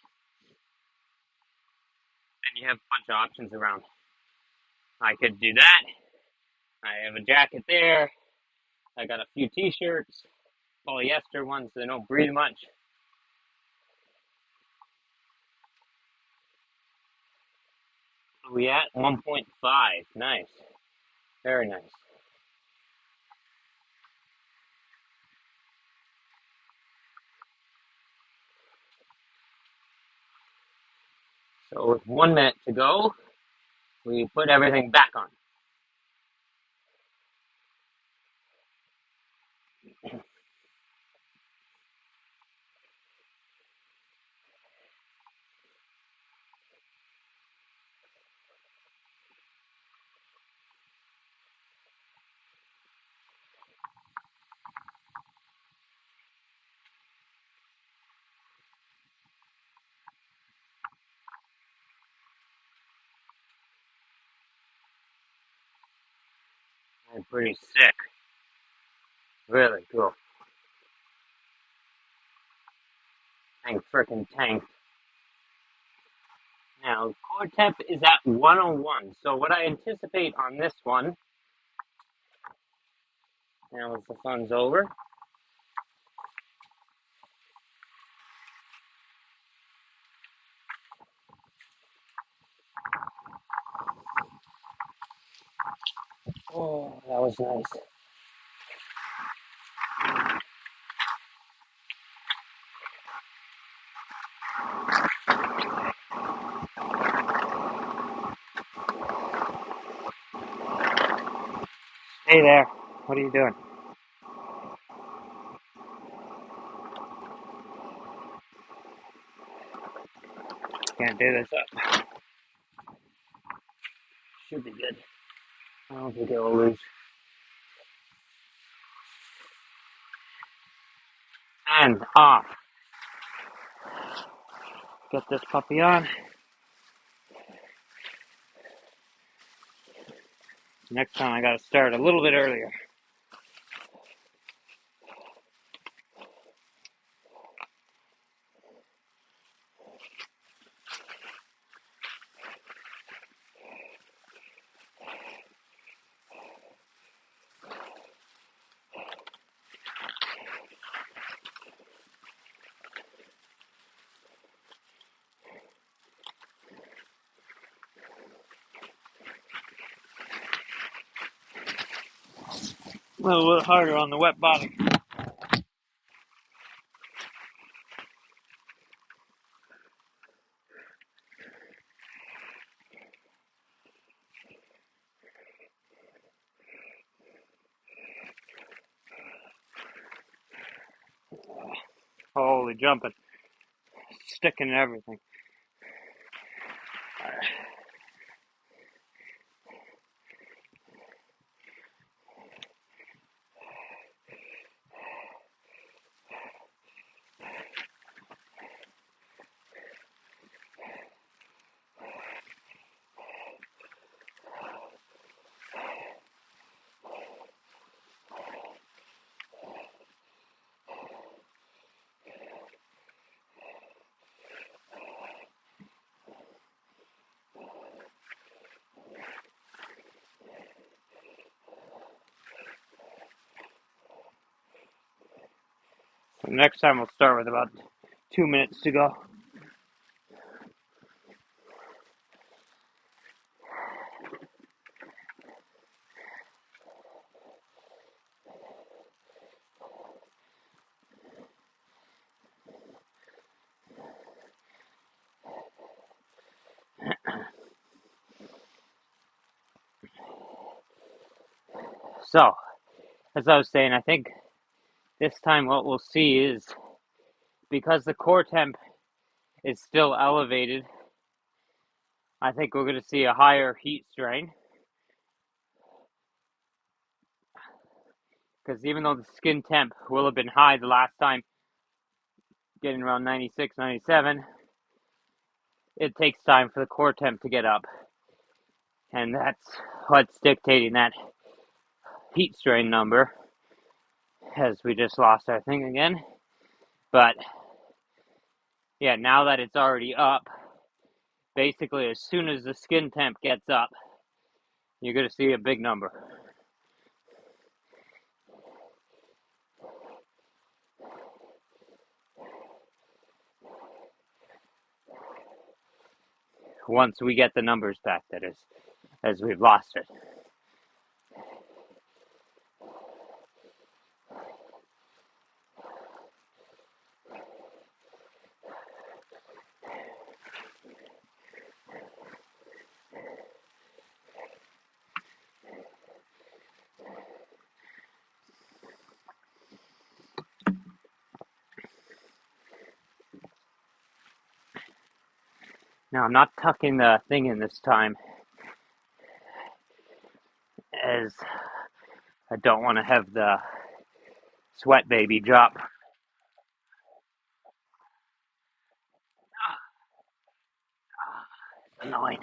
you have a bunch of options around. I could do that. I have a jacket there. I got a few t-shirts, polyester ones that don't breathe much. We at 1.5. Nice. Very nice. So with 1 minute to go, we put everything back on. I'm pretty sick. Really cool. Tank frickin' tank. Now, core temp is at 101. So what I anticipate on this one, now as the fun's over, oh, that was nice. Hey there, what are you doing? Can't do this up. Should be good. I don't think it will lose. And off. Get this puppy on. Next time I gotta start a little bit earlier. A little bit harder on the wet bottom. Holy jumping. Sticking and everything. So next time we'll start with about 2 minutes to go. So, as I was saying, I think this time what we'll see is because the core temp is still elevated, I think we're going to see a higher heat strain. Because even though the skin temp will have been high the last time, getting around 96, 97, it takes time for the core temp to get up. And that's what's dictating that heat strain number, as we just lost our thing again. But yeah, now that it's already up, basically as soon as the skin temp gets up, you're going to see a big number. Once we get the numbers back, that is, as we've lost it. Now, I'm not tucking the thing in this time, as I don't want to have the sweat baby drop. Annoying.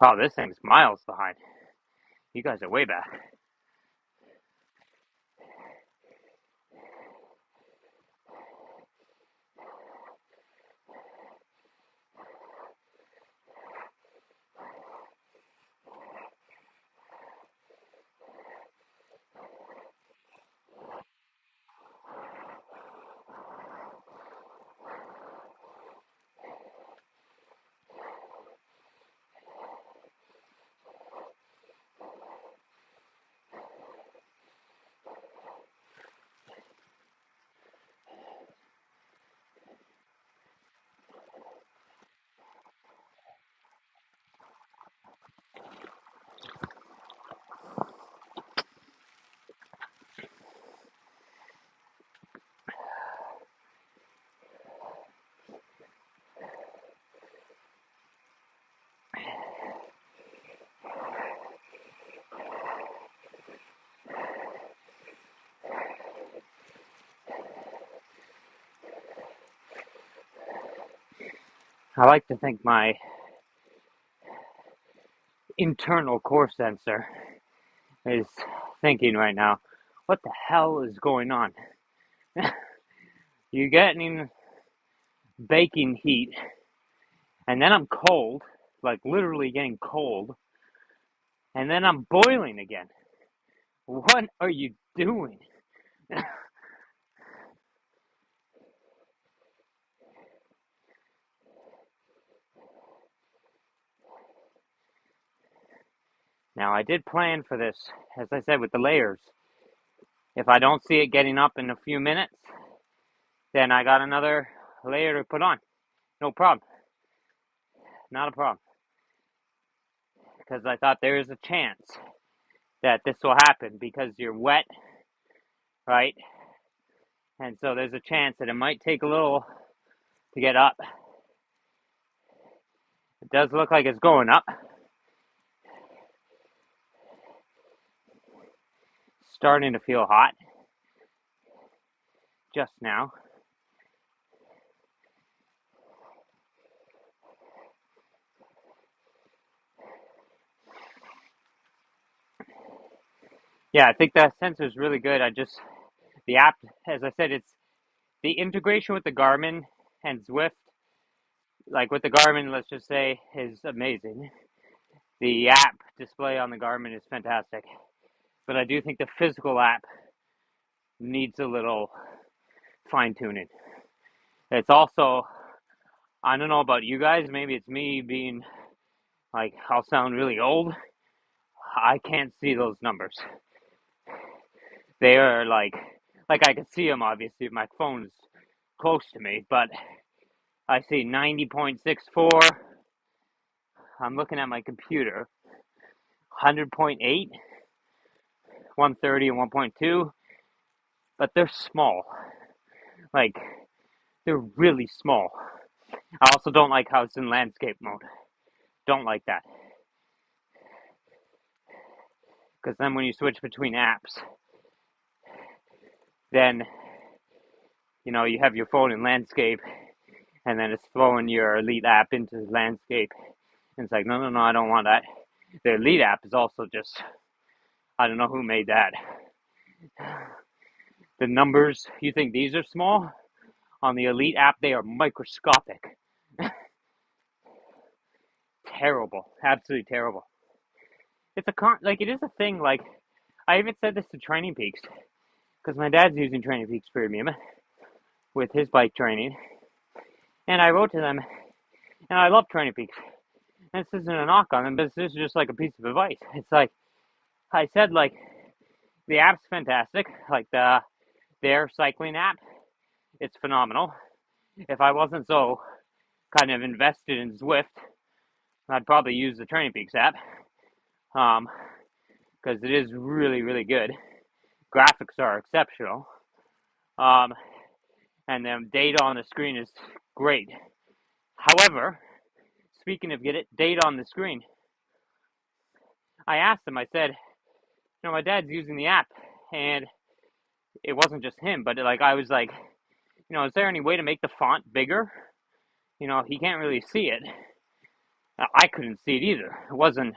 Oh, this thing's miles behind. You guys are way back. I like to think my internal core sensor is thinking right now, what the hell is going on? You're getting baking heat, and then I'm cold, like literally getting cold, and then I'm boiling again. What are you doing? Now, I did plan for this, as I said, with the layers. If I don't see it getting up in a few minutes, then I got another layer to put on. No problem. Not a problem. Because I thought there is a chance that this will happen because you're wet, right? And so there's a chance that it might take a little to get up. It does look like it's going up. Starting to feel hot just now. Yeah, I think that sensor is really good. The app, as I said, it's the integration with the Garmin and Zwift. Like with the Garmin, let's just say, is amazing. The app display on the Garmin is fantastic. But I do think the physical app needs a little fine tuning. It's also, I don't know about you guys, maybe it's me being like, I'll sound really old. I can't see those numbers. They are like I can see them obviously if my phone's close to me, but I see 90.64. I'm looking at my computer. 100.8, 130, and 1.2, but they're small. Like, they're really small. I also don't like how it's in landscape mode. Don't like that. Because then when you switch between apps, then, you have your phone in landscape, and then it's throwing your Elite app into landscape. And it's like, no, I don't want that. The Elite app is also just, I don't know who made that. The numbers, you think these are small? On the Elite app, they are microscopic. Terrible. Absolutely terrible. It's it is a thing. Like, I even said this to Training Peaks, because my dad's using Training Peaks Premium with his bike training. And I wrote to them, and I love Training Peaks. And this isn't a knock on them, but this is just like a piece of advice. It's like, I said, like, the app's fantastic. Like, their cycling app, it's phenomenal. If I wasn't so kind of invested in Zwift, I'd probably use the Training Peaks app. Because it is really, really good. Graphics are exceptional. And the data on the screen is great. However, speaking of data on the screen, I asked him, I said, my dad's using the app, and it wasn't just him, but I was like, is there any way to make the font bigger? He can't really see it. I couldn't see it either. It wasn't,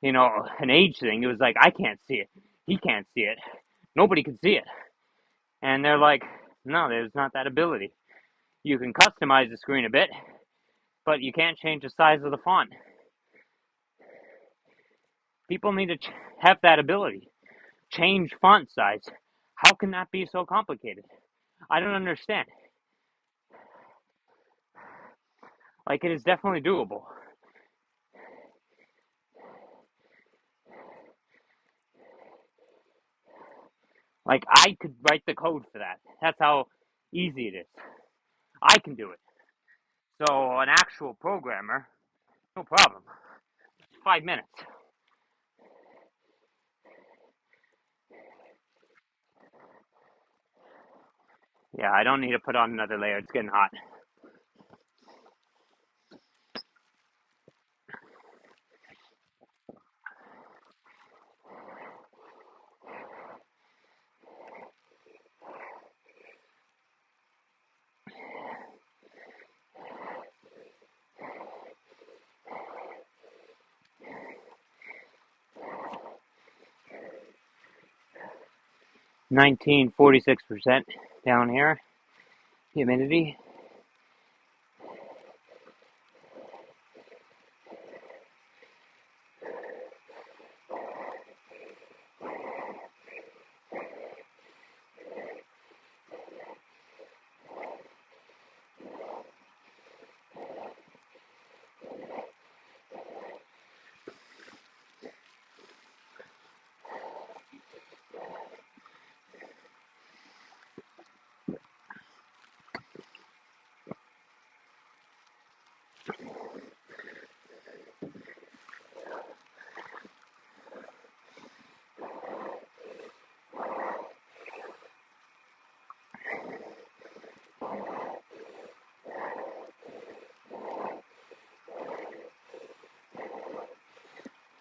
an age thing. It was like, I can't see it. He can't see it. Nobody can see it. And they're like, no, there's not that ability. You can customize the screen a bit, but you can't change the size of the font. People need to have that ability. Change font size. How can that be so complicated? I don't understand. Like, it is definitely doable. Like, I could write the code for that. That's how easy it is. I can do it. So, an actual programmer, no problem. 5 minutes. Yeah, I don't need to put on another layer. It's getting hot. 19.46% down here. Humidity.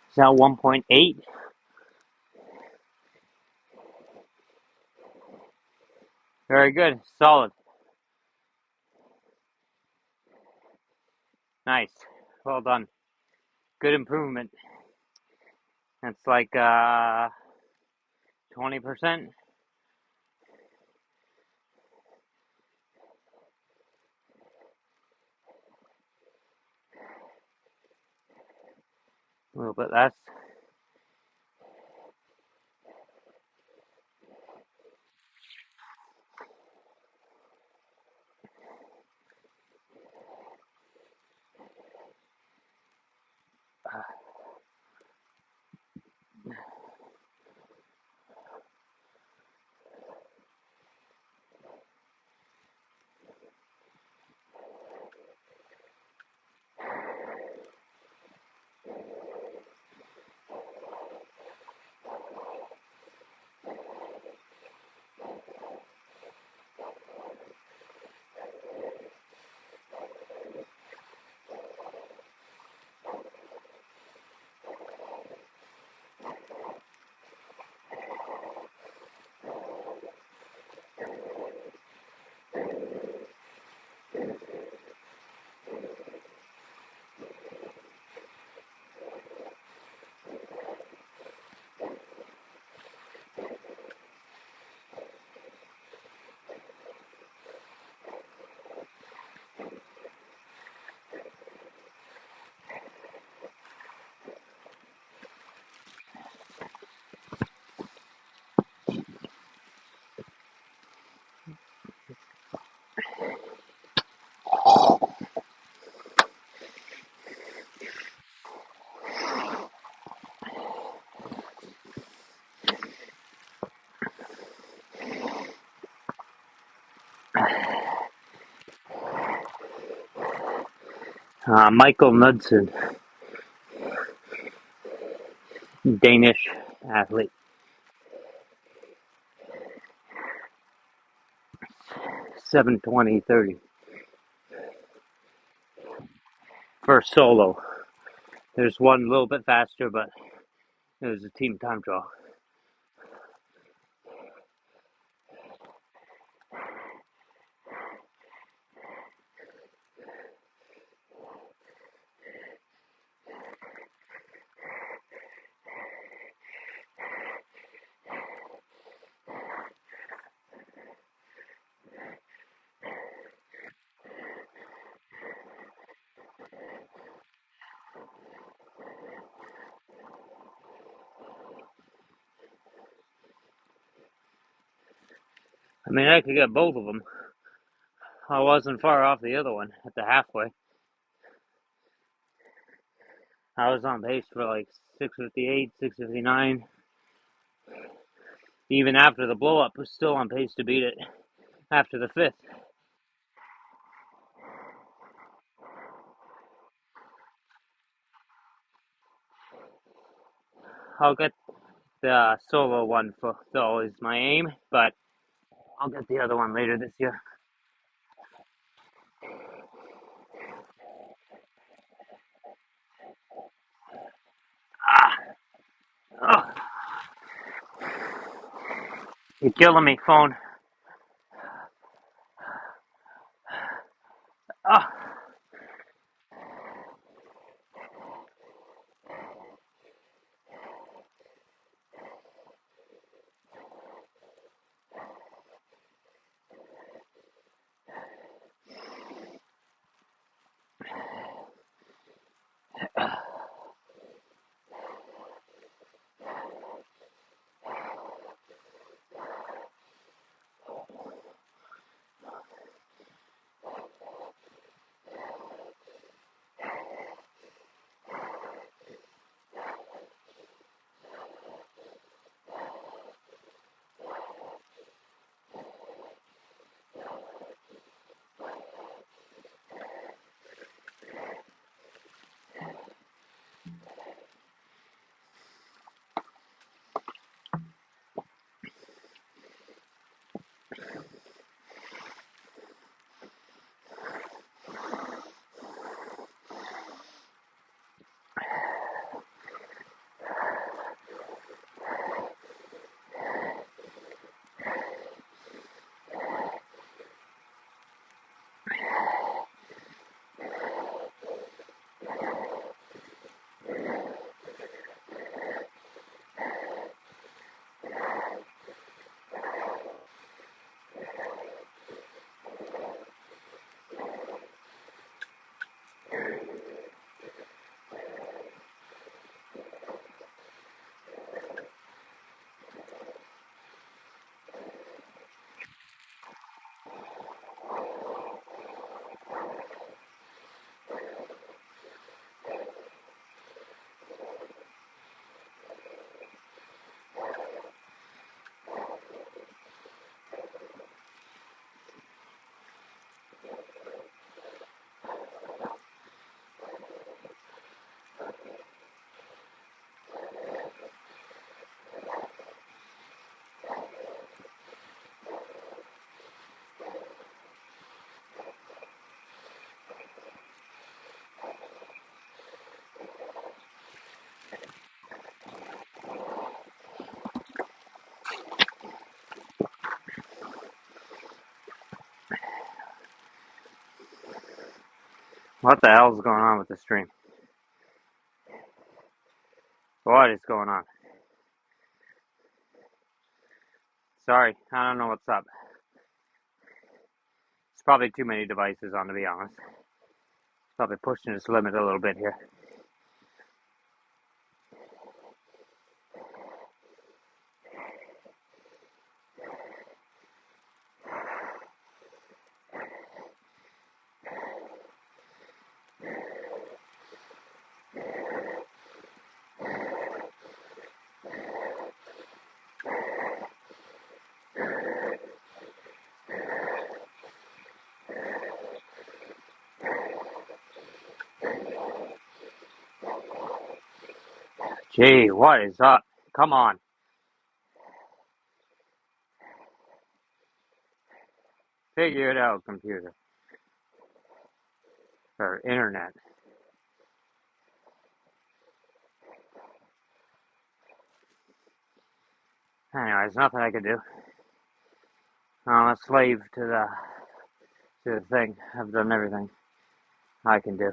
It's now 1.8. Very good. Solid. Nice. Well done. Good improvement. That's like 20%. A little bit less. Michael Knudsen, Danish athlete. 7:20:30 for solo. There's one a little bit faster, but it was a team time trial. I mean, I could get both of them. I wasn't far off the other one at the halfway. I was on pace for like 6:58, 6:59. Even after the blow up, was still on pace to beat it after the fifth. I'll get the solo one for though is my aim, but I'll get the other one later this year. Ah, oh, you're killing me, phone. Oh, What the hell's going on with the stream? What is going on? Sorry, I don't know what's up. It's probably too many devices on, to be honest. It's probably pushing its limit a little bit here. Gee, what is up? Come on. Figure it out, computer. Or internet. Anyways, nothing I can do. I'm a slave to the thing. I've done everything I can do.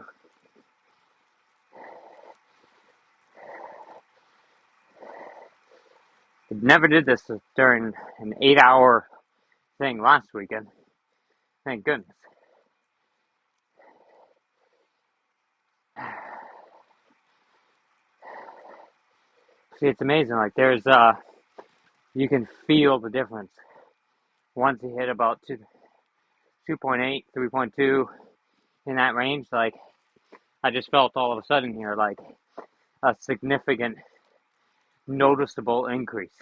I never did this during an 8-hour thing last weekend. Thank goodness. See, it's amazing. Like, you can feel the difference once you hit about 2.8, 3.2 in that range. Like, I just felt all of a sudden here, like, a significant, noticeable increase.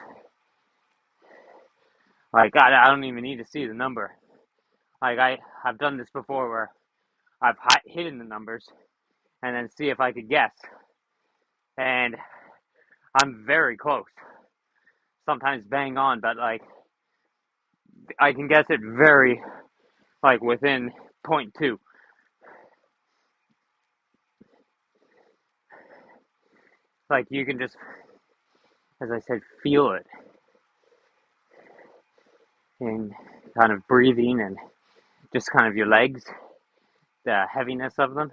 Like, I don't even need to see the number. Like, I've done this before where I've hidden the numbers and then see if I could guess. And I'm very close. Sometimes bang on, but, like, I can guess it very, like, within 0.2. Like, you can just, as I said, feel it in kind of breathing and just kind of your legs, the heaviness of them.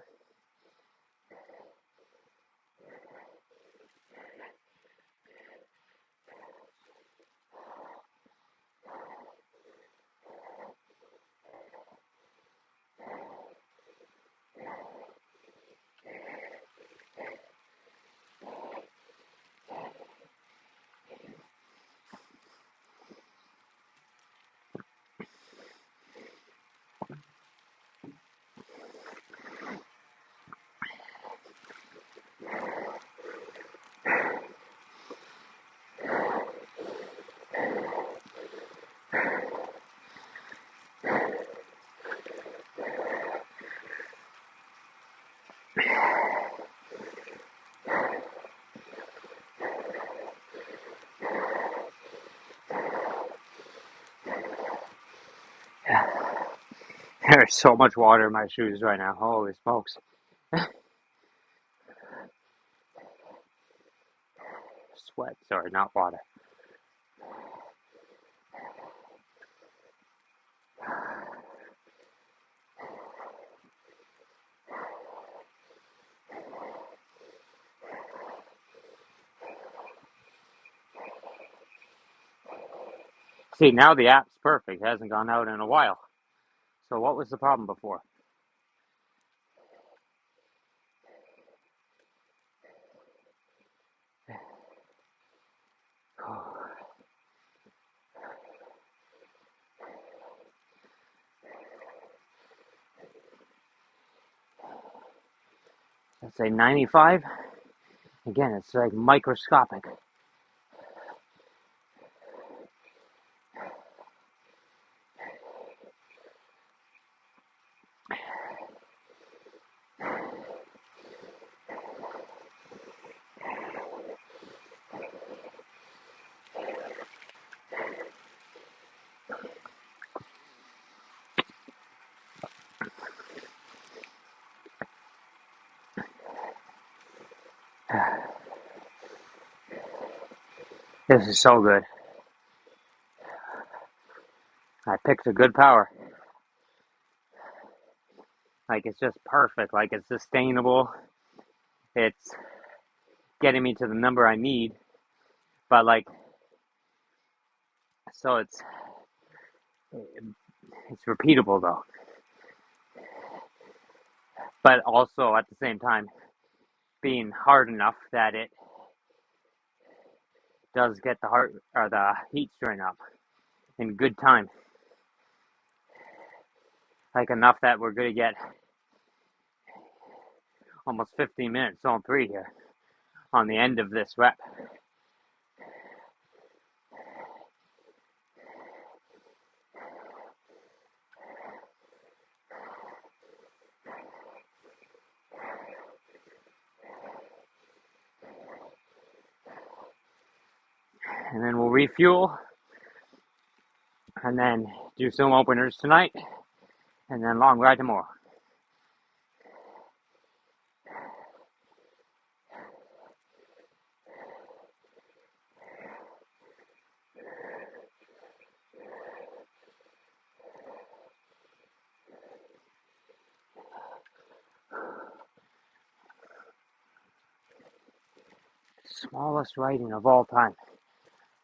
There's so much water in my shoes right now. Holy smokes. Sweat, sorry, not water. See, now the app's perfect. It hasn't gone out in a while. So what was the problem before? Let's say 95. Again, it's like microscopic. This is so good. I picked a good power. Like it's just perfect. Like it's sustainable. It's getting me to the number I need. But like, so it's repeatable though. But also at the same time being hard enough that it does get the heart or the heat strain up in good time. Like enough that we're gonna get almost 15 minutes on 3 here on the end of this rep. And then we'll refuel and then do some openers tonight and then long ride tomorrow. Smallest writing of all time.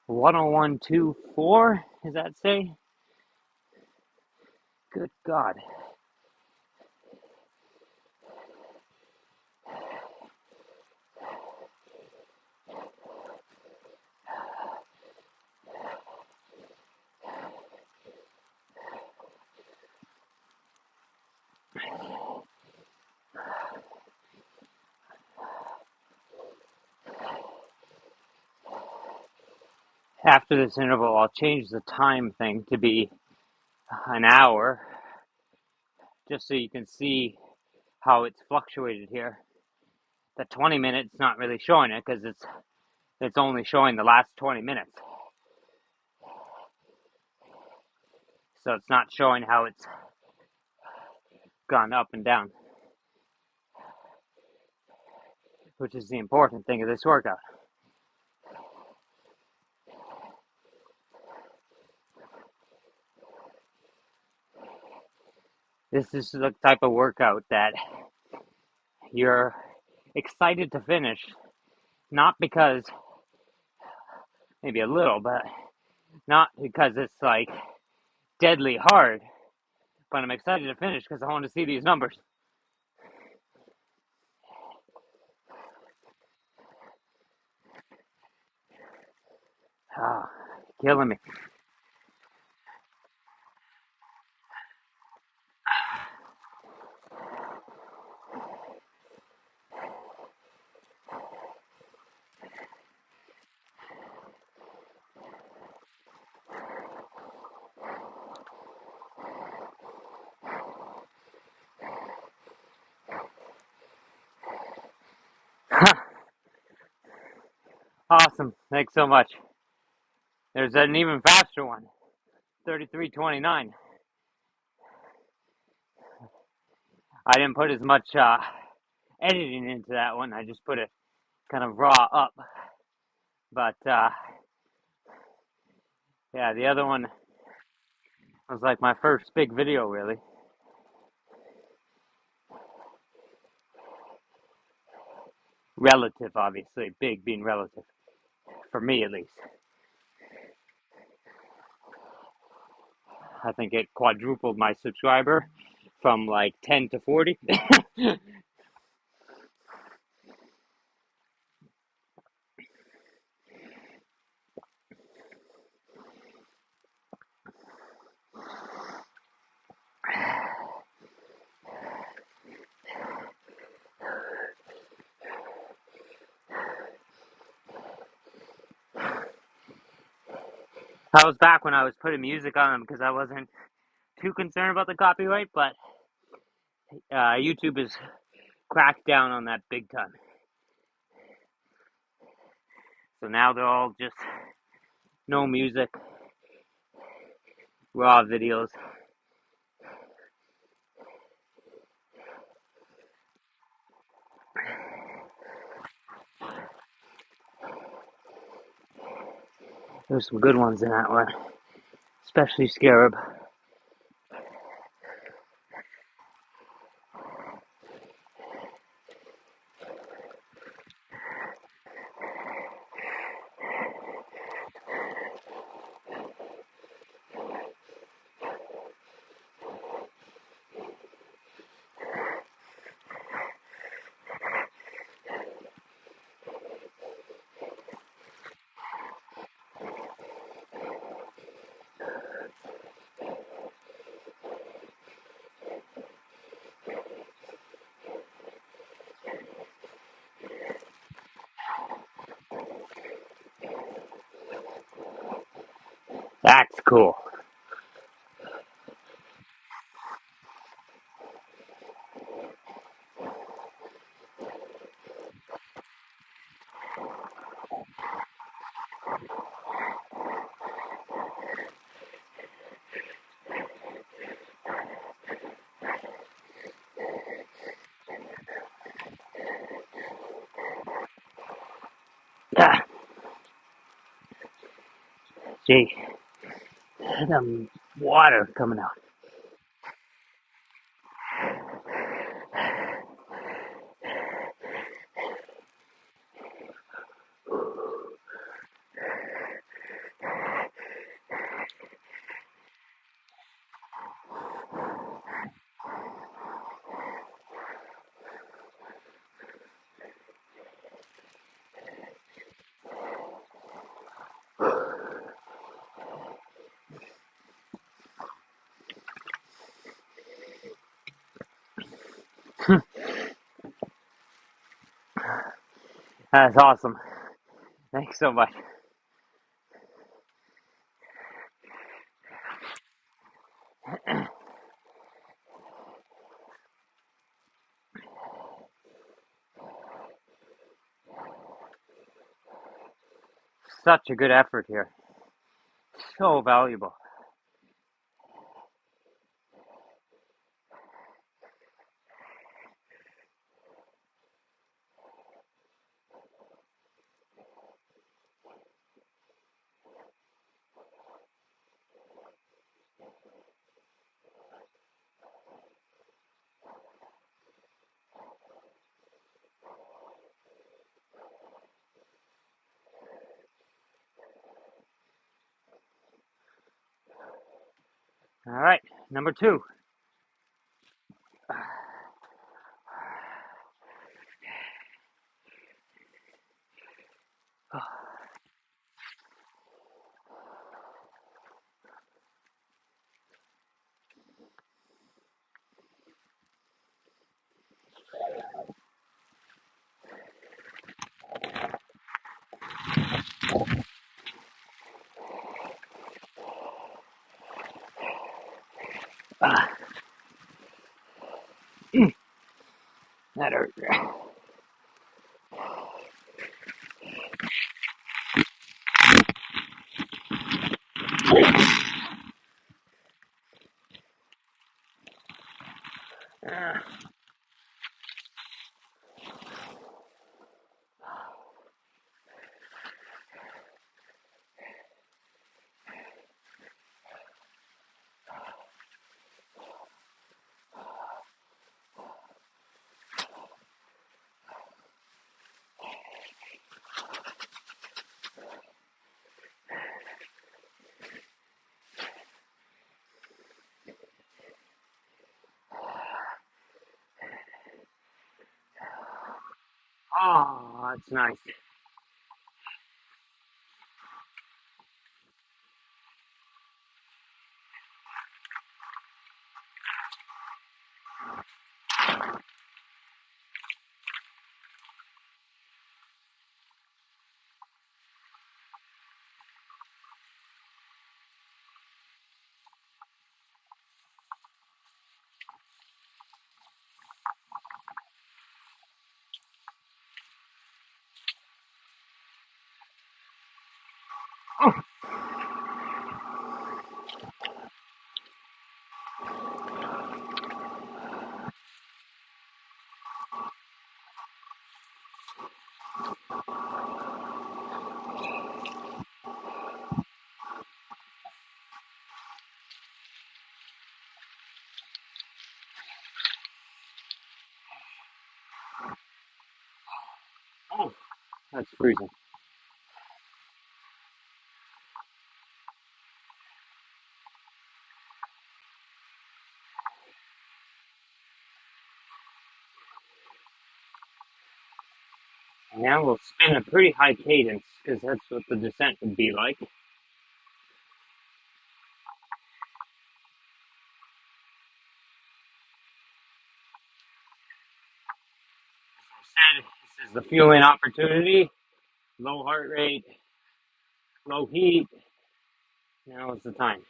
101.24, does that say? Good God. After this interval, I'll change the time thing to be an hour, just so you can see how it's fluctuated here. The 20 minutes not really showing it because it's only showing the last 20 minutes. So it's not showing how it's gone up and down, which is the important thing of this workout. This is the type of workout that you're excited to finish, not because, maybe a little, but not because it's like deadly hard, but I'm excited to finish because I want to see these numbers. Ah, killing me. Awesome. Thanks so much. There's an even faster one, 33:29. I didn't put as much editing into that one. I just put it kind of raw up. But yeah, the other one was like my first big video, really. Relative, obviously. Big being relative. For me, at least. I think it quadrupled my subscriber from like 10 to 40. I was back when I was putting music on them because I wasn't too concerned about the copyright, but YouTube has cracked down on that big time. So now they're all just no music, raw videos. There's some good ones in that one, especially Scarab. Cool. Ah, gee, the water coming out. That's awesome. Thanks so much. Such a good effort here. So valuable. All right, number two. Ah, that hurt. Oh, that's nice. Oh, that's freezing. Now we'll spin a pretty high cadence because that's what the descent would be like. As I said, this is the fueling opportunity. Low heart rate, low heat, Now is the time.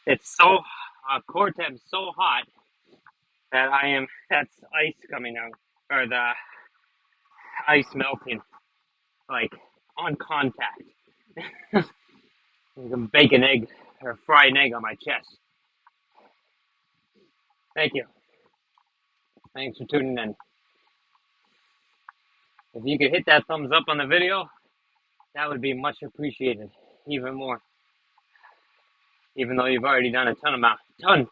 It's so core temp so hot that that's ice coming out, or the ice melting, like on contact. You can bake an egg or fry an egg on my chest. Thank you. Thanks for tuning in. If you could hit that thumbs up on the video, that would be much appreciated, even more. Even though you've already done a ton,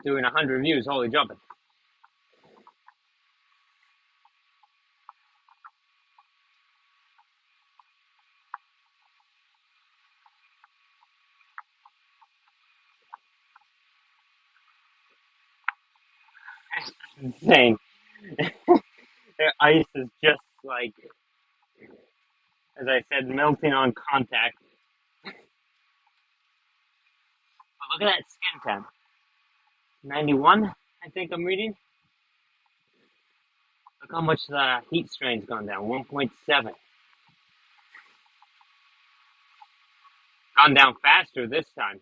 doing 100 views, holy jumping. That's insane. The ice is just like, as I said, melting on contact. But look at that skin temp. 91, I think I'm reading. Look how much the heat strain's gone down. 1.7. Gone down faster this time.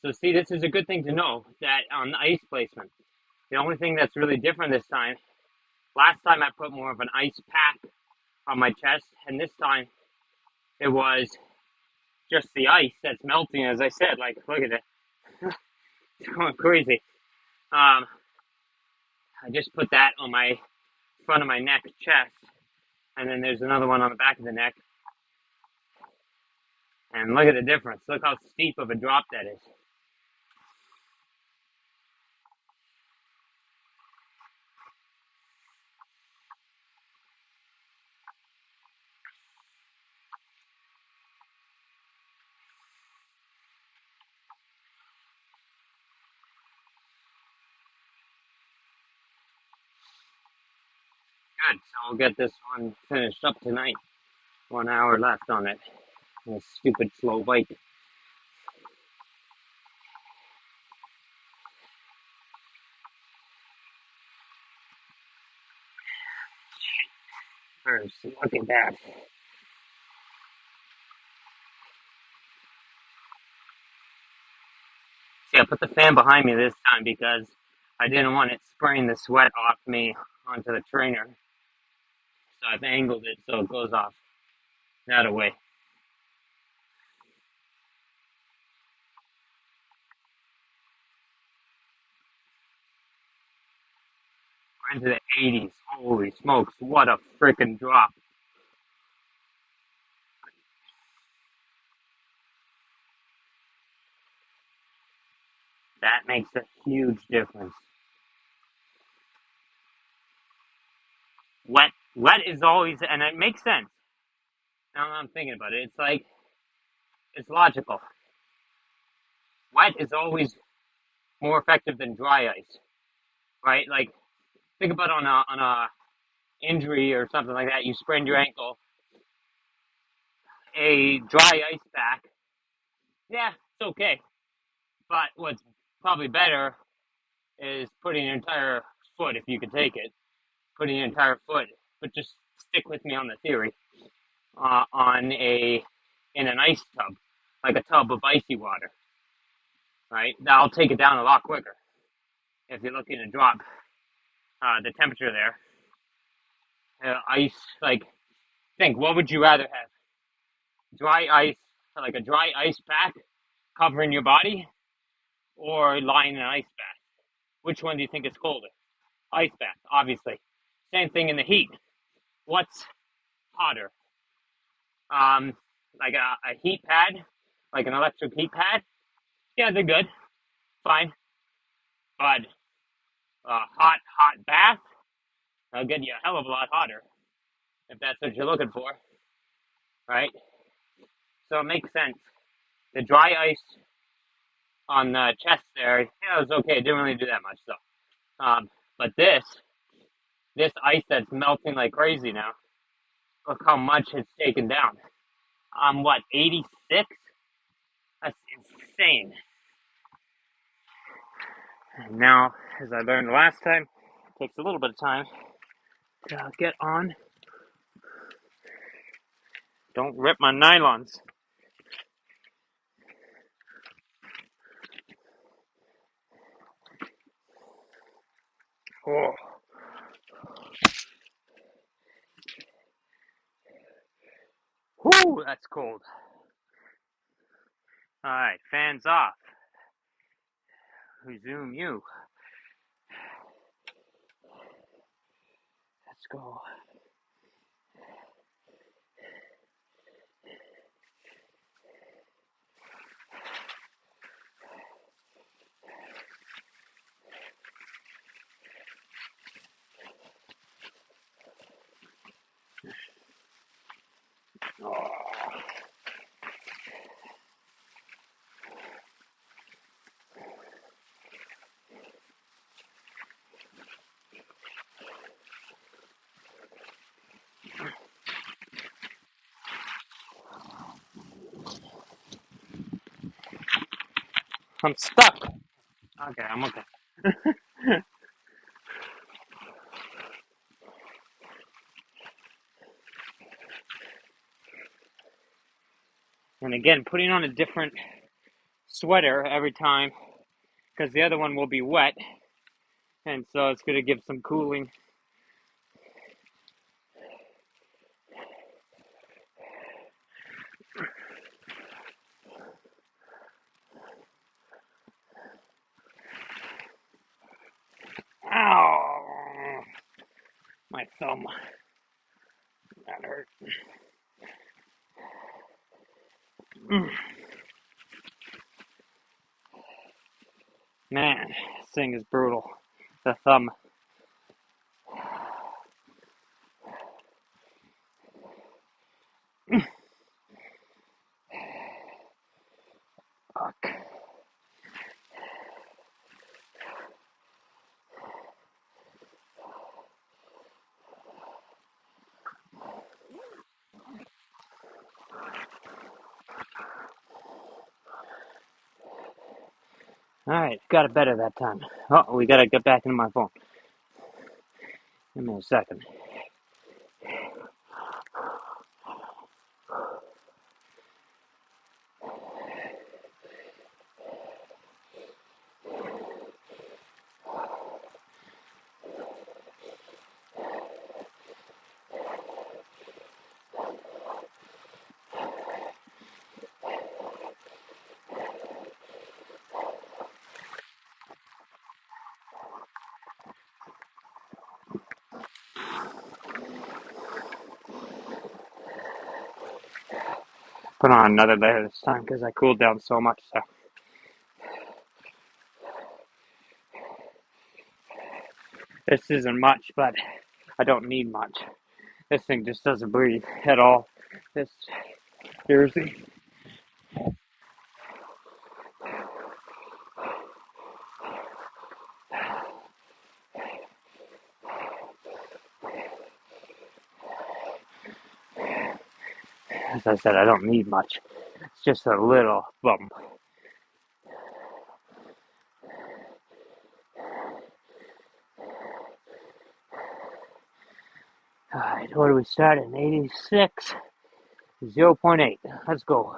So see, this is a good thing to know that on the ice placement. The only thing that's really different this time, last time I put more of an ice pack on my chest, and this time it was just the ice that's melting, as I said. Like, look at it. It's going crazy. I just put that on my front of my neck, chest, and then there's another one on the back of the neck. And look at the difference. Look how steep of a drop that is. Good. So we'll get this one finished up tonight. 1 hour left on it. This stupid slow bike. First, look at that. See, I put the fan behind me this time because I didn't want it spraying the sweat off me onto the trainer. So I've angled it so it goes off that away. We're into the 80s. Holy smokes, what a freaking drop. That makes a huge difference. Wet is always, and it makes sense. Now that I'm thinking about it, it's like, it's logical. Wet is always more effective than dry ice, right? Like, think about on a injury or something like that. You sprained your ankle. A dry ice pack, yeah, it's okay. But what's probably better is putting your entire foot, if you could take it, putting your entire foot. But just stick with me on the theory. In an ice tub, like a tub of icy water, right? That'll take it down a lot quicker if you're looking to drop the temperature there. Ice, like, think, what would you rather have? Dry ice, like a dry ice pack covering your body, or lying in an ice bath? Which one do you think is colder? Ice bath, obviously. Same thing in the heat. What's hotter? Like a heat pad, like an electric heat pad. Yeah, they're good, fine. But a hot bath, that'll get you a hell of a lot hotter if that's what you're looking for, right? So it makes sense. The dry ice on the chest there, yeah, it was okay. It didn't really do that much though. But this ice that's melting like crazy now, Look how much it's taken down. I'm what, 86? That's insane. And now, as I learned last time, it takes a little bit of time to get on. Don't rip my nylons. Oh. Whoo, that's cold. Alright, fans off. Resume you. Let's go. Oh. I'm stuck. Okay, I'm okay. And again, putting on a different sweater every time because the other one will be wet, and so it's going to give some cooling. Ow! My thumb. That hurt. Man, this thing is brutal. The thumb. Fuck. Alright, got it better that time. Oh, we gotta get back into my phone. Give me a second. Put on another layer this time because I cooled down so much. So this isn't much, but I don't need much. This thing just doesn't breathe at all. This jersey. As I said, I don't need much. It's just a little bump. Alright, where do we start? In 86, 0.8. Let's go.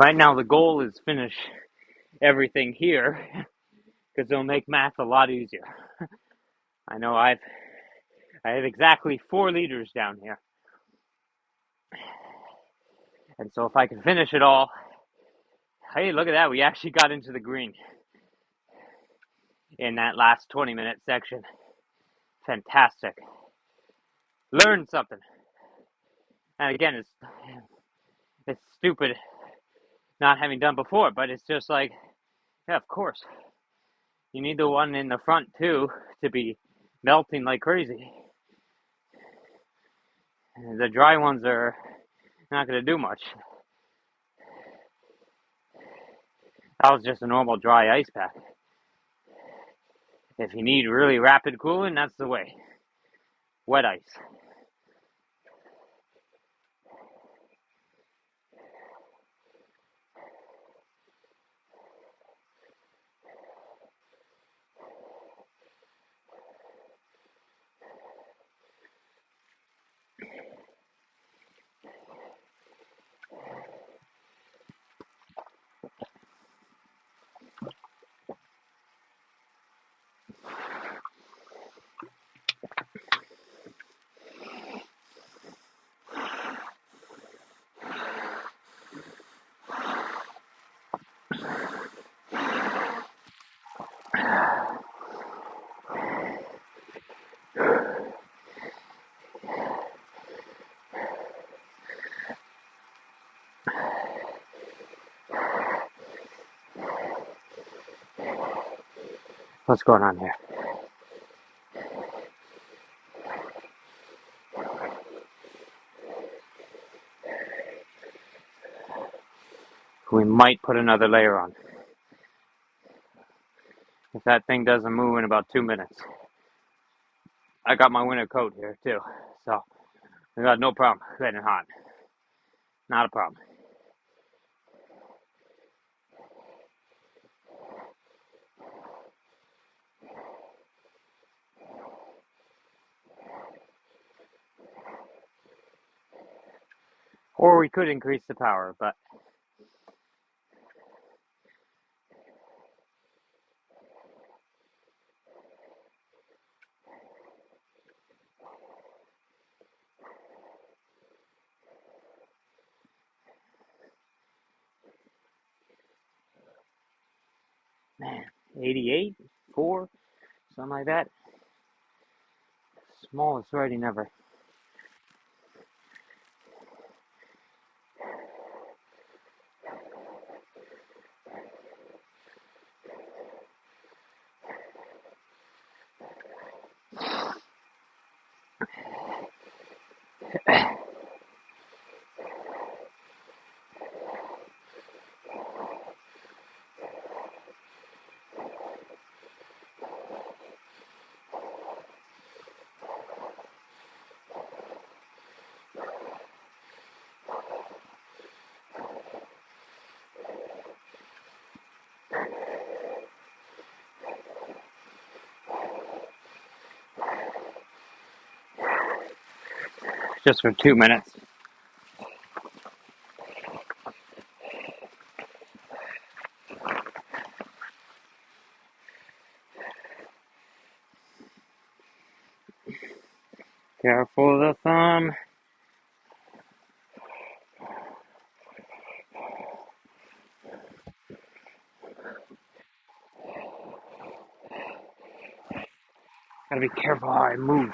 Right now, the goal is finish everything here because it'll make math a lot easier. I know I have exactly 4 liters down here, and so if I can finish it all, hey, look at that! We actually got into the green in that last 20-minute section. Fantastic. Learned something. And again, it's stupid not having done before, but it's just like, yeah, of course. You need the one in the front too to be melting like crazy. The dry ones are not going to do much. That was just a normal dry ice pack. If you need really rapid cooling, that's the way. Wet ice. What's going on here? We might put another layer on. If that thing doesn't move in about 2 minutes. I got my winter coat here too, so I got no problem getting hot. Not a problem. Or we could increase the power, but man, 88, 4, something like that. Smallest writing ever. Just for 2 minutes. Careful of the thumb. Gotta be careful how I move.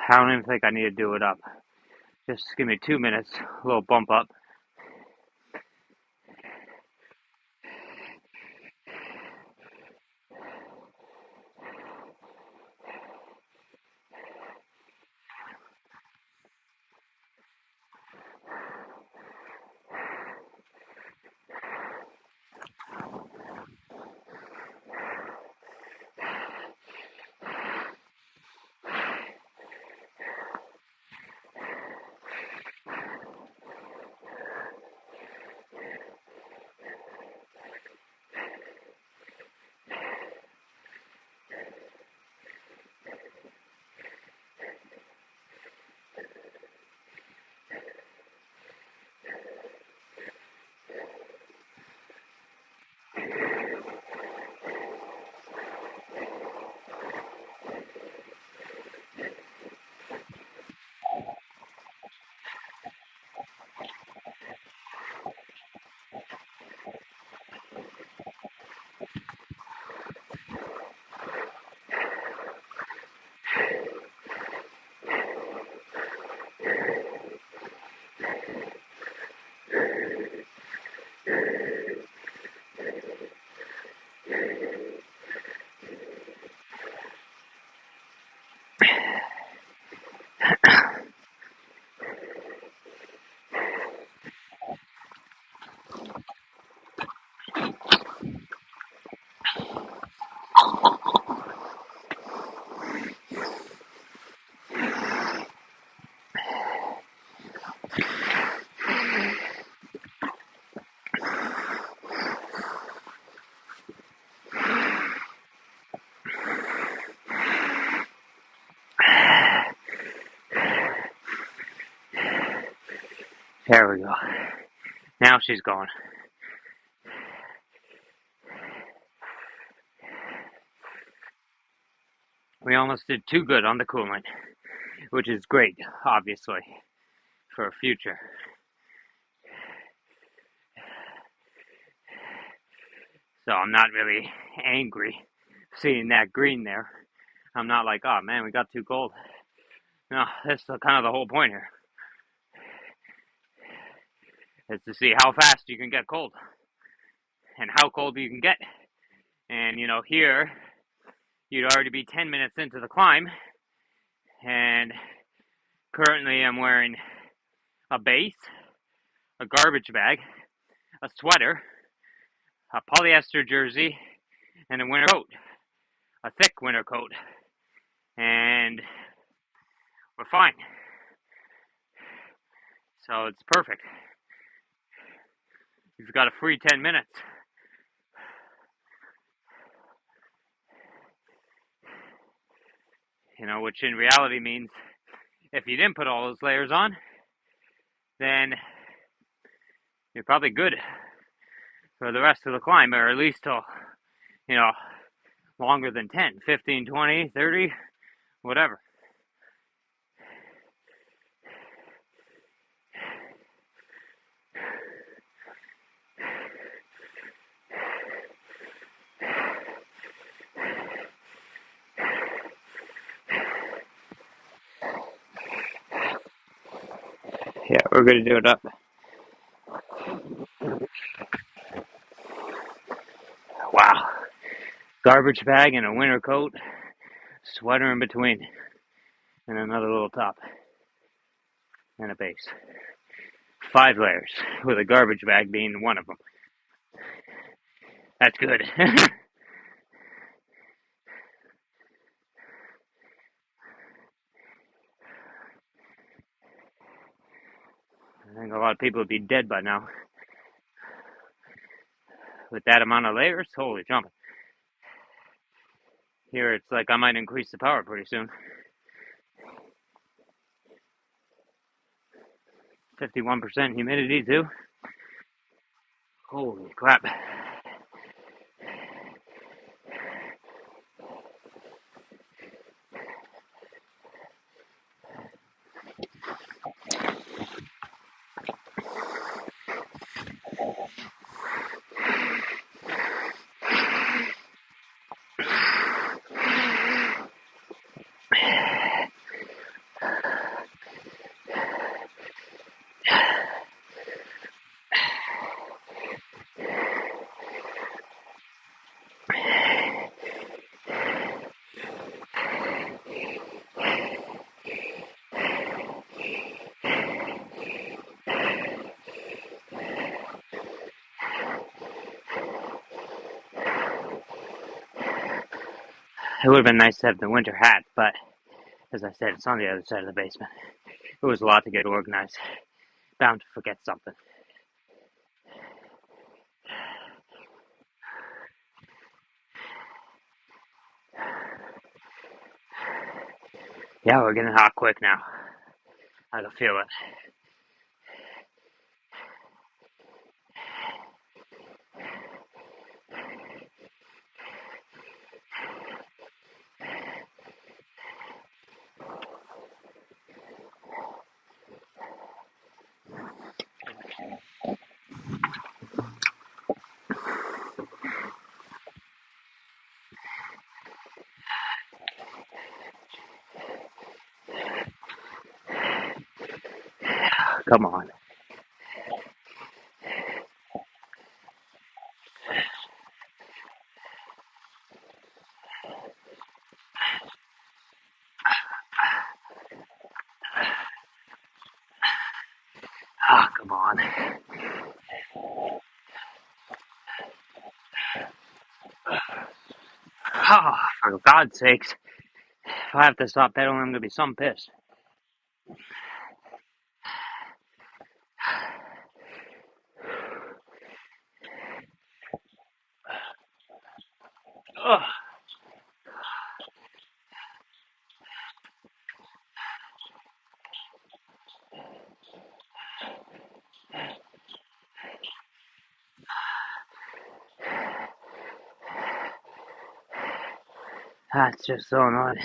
I don't even think I need to do it up. Just give me 2 minutes, a little bump up. There we go. Now she's going. We almost did too good on the coolant, which is great, obviously, for future. So I'm not really angry seeing that green there. I'm not like, oh man, we got too cold. No, that's kind of the whole point here. Is to see how fast you can get cold and how cold you can get. And here you'd already be 10 minutes into the climb, and currently I'm wearing a base, a garbage bag, a sweater, a polyester jersey, and a winter coat, a thick winter coat, and we're fine. So it's perfect. You've got a free 10 minutes. Which in reality means if you didn't put all those layers on, then you're probably good for the rest of the climb, or at least till, longer than 10, 15, 20, 30, whatever. Yeah, we're going to do it up. Wow. Garbage bag and a winter coat, sweater in between, and another little top, and a base. 5 layers, with a garbage bag being one of them. That's good. I think a lot of people would be dead by now. With that amount of layers, holy jumping. Here it's like I might increase the power pretty soon. 51% humidity too. Holy crap. It would have been nice to have the winter hat, but as I said, it's on the other side of the basement. It was a lot to get organized. Bound to forget something. Yeah, we're getting hot quick now. I can feel it. Come on. Ah, come on. Oh, for God's sakes. If I have to stop pedaling, I'm going to be some pissed. Ugh. That's just so annoying.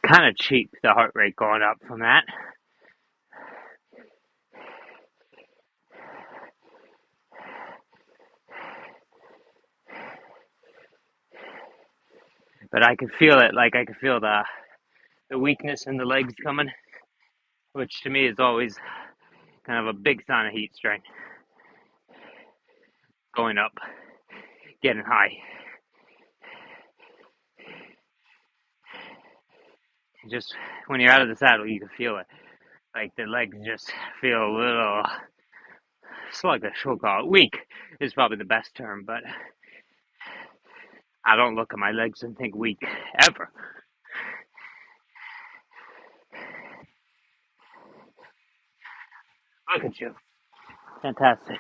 Kind of cheap, the heart rate going up from that. But I could feel it, like I could feel the weakness in the legs coming, which to me is always kind of a big sign of heat strain. Going up, getting high. Just when you're out of the saddle, you can feel it. Like the legs just feel a little sluggish, we'll call it. Weak is probably the best term, but I don't look at my legs and think weak, ever. Look at you. Fantastic.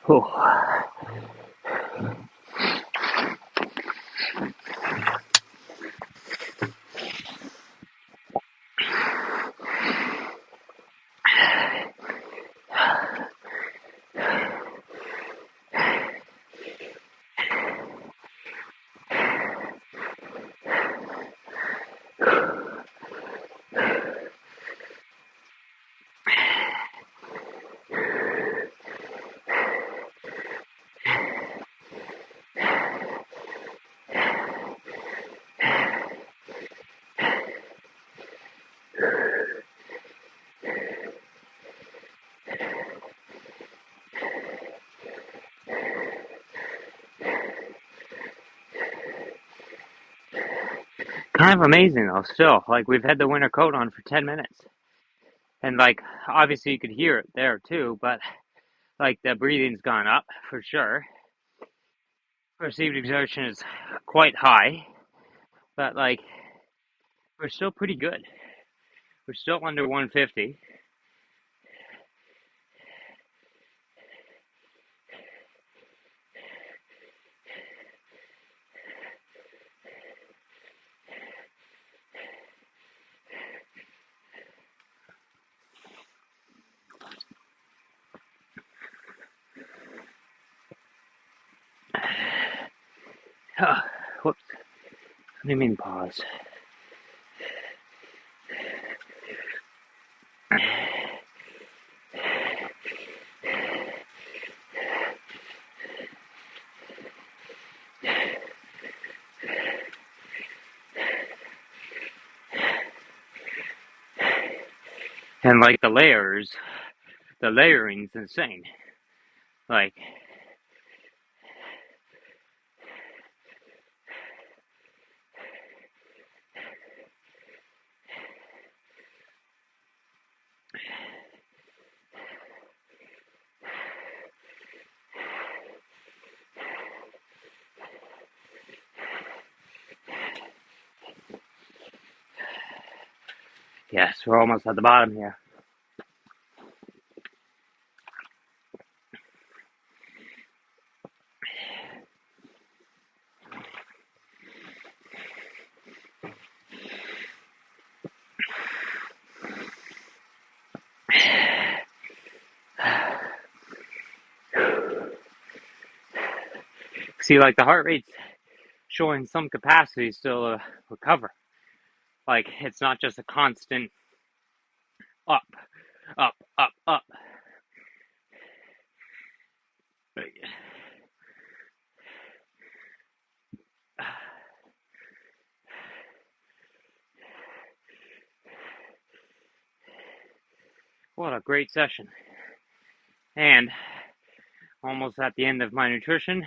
Oh. Kind of amazing though, still. Like we've had the winter coat on for 10 minutes. And like obviously you could hear it there too, but like the breathing's gone up for sure. Perceived exertion is quite high, but like we're still pretty good. We're still under 150. do you mean pause? And like the layering's insane. Like, yes, we're almost at the bottom here. See, like the heart rate's showing some capacity still to recover. Like, it's not just a constant up, up, up, up. What a great session. And almost at the end of my nutrition,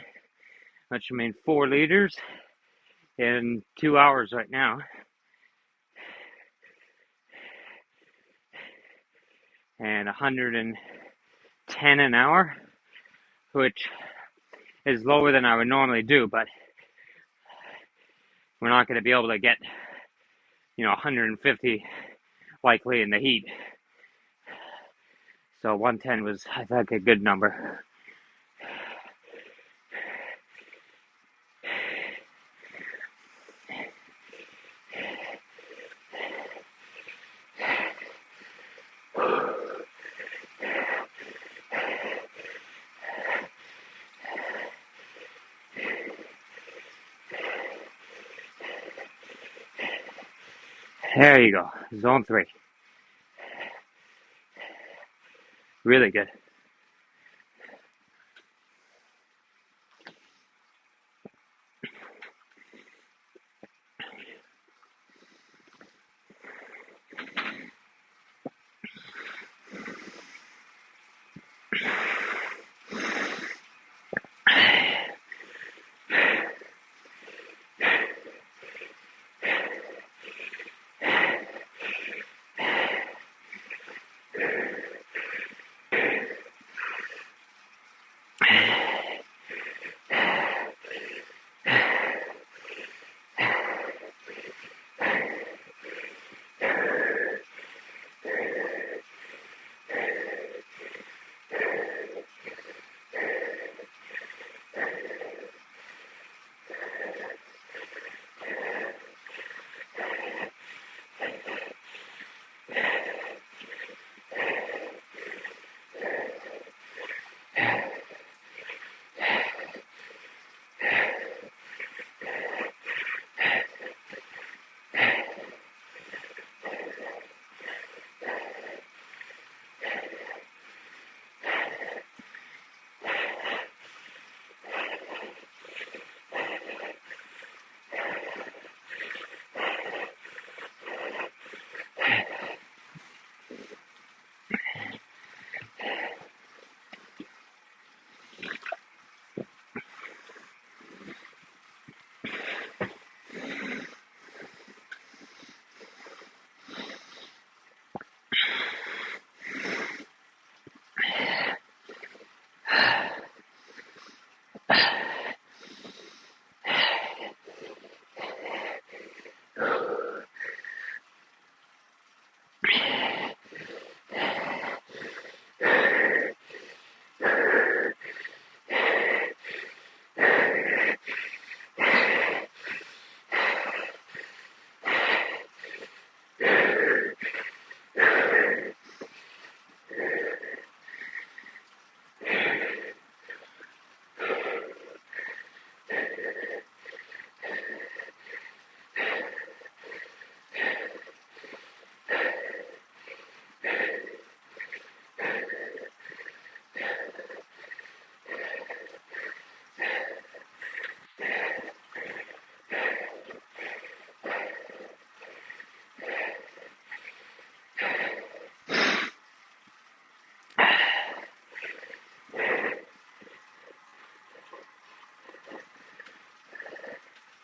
which means 4 liters in 2 hours right now. And 110 an hour, which is lower than I would normally do, but we're not going to be able to get, 150 likely in the heat. So 110 was, I think, a good number. There you go, zone 3. Really good.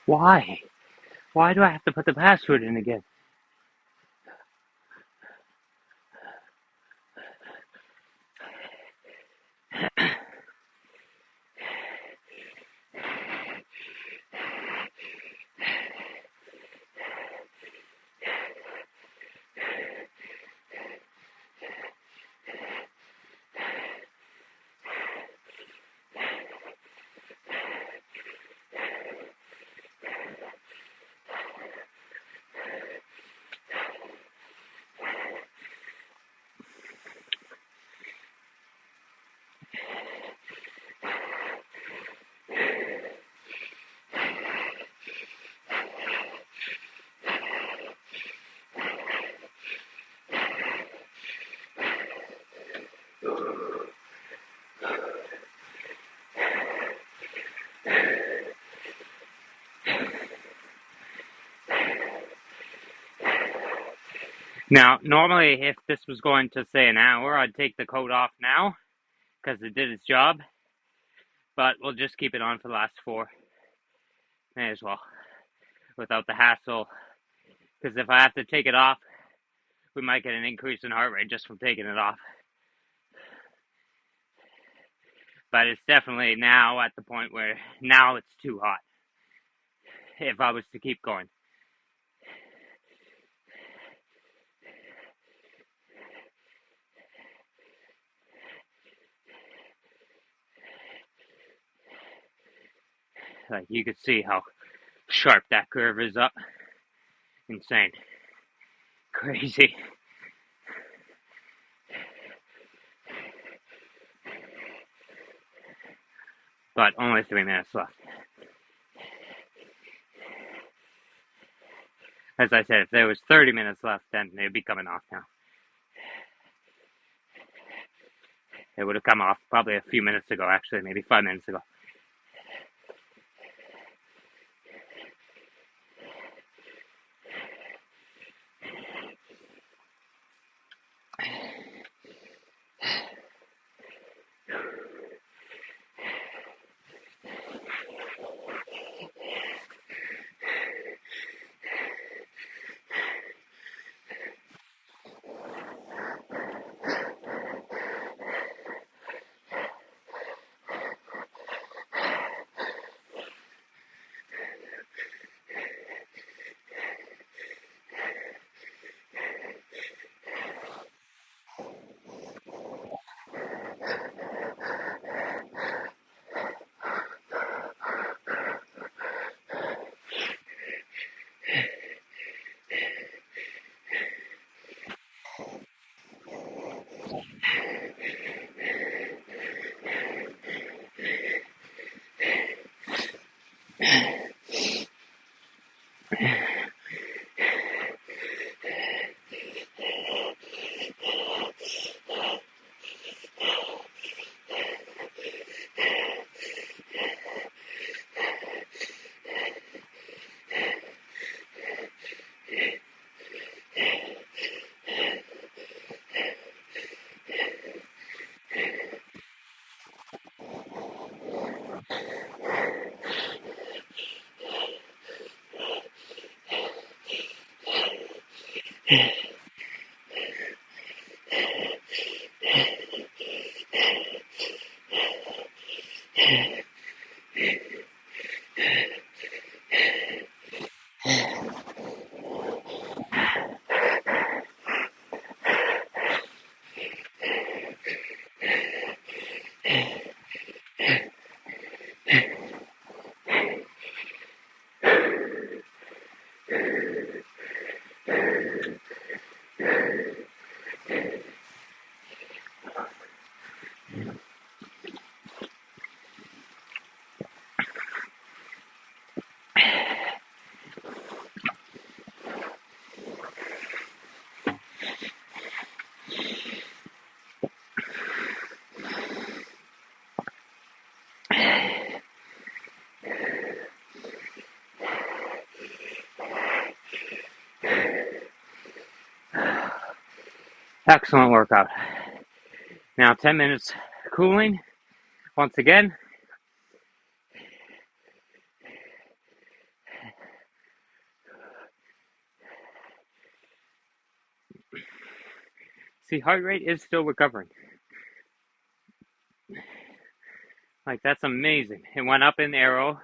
Why? Why do I have to put the password in again? Now, normally, if this was going to say an hour, I'd take the code off now because it did its job. But we'll just keep it on for the last 4. May as well, without the hassle. Because if I have to take it off, we might get an increase in heart rate just from taking it off. But it's definitely now at the point where now it's too hot if I was to keep going. Like, you could see how sharp that curve is up. Insane. Crazy. But only 3 minutes left. As I said, if there was 30 minutes left, then they'd be coming off now. It would have come off probably a few minutes ago, actually, maybe 5 minutes ago. Excellent workout. Now 10 minutes cooling. Once again. See, heart rate is still recovering. Like, that's amazing. It went up in arrow.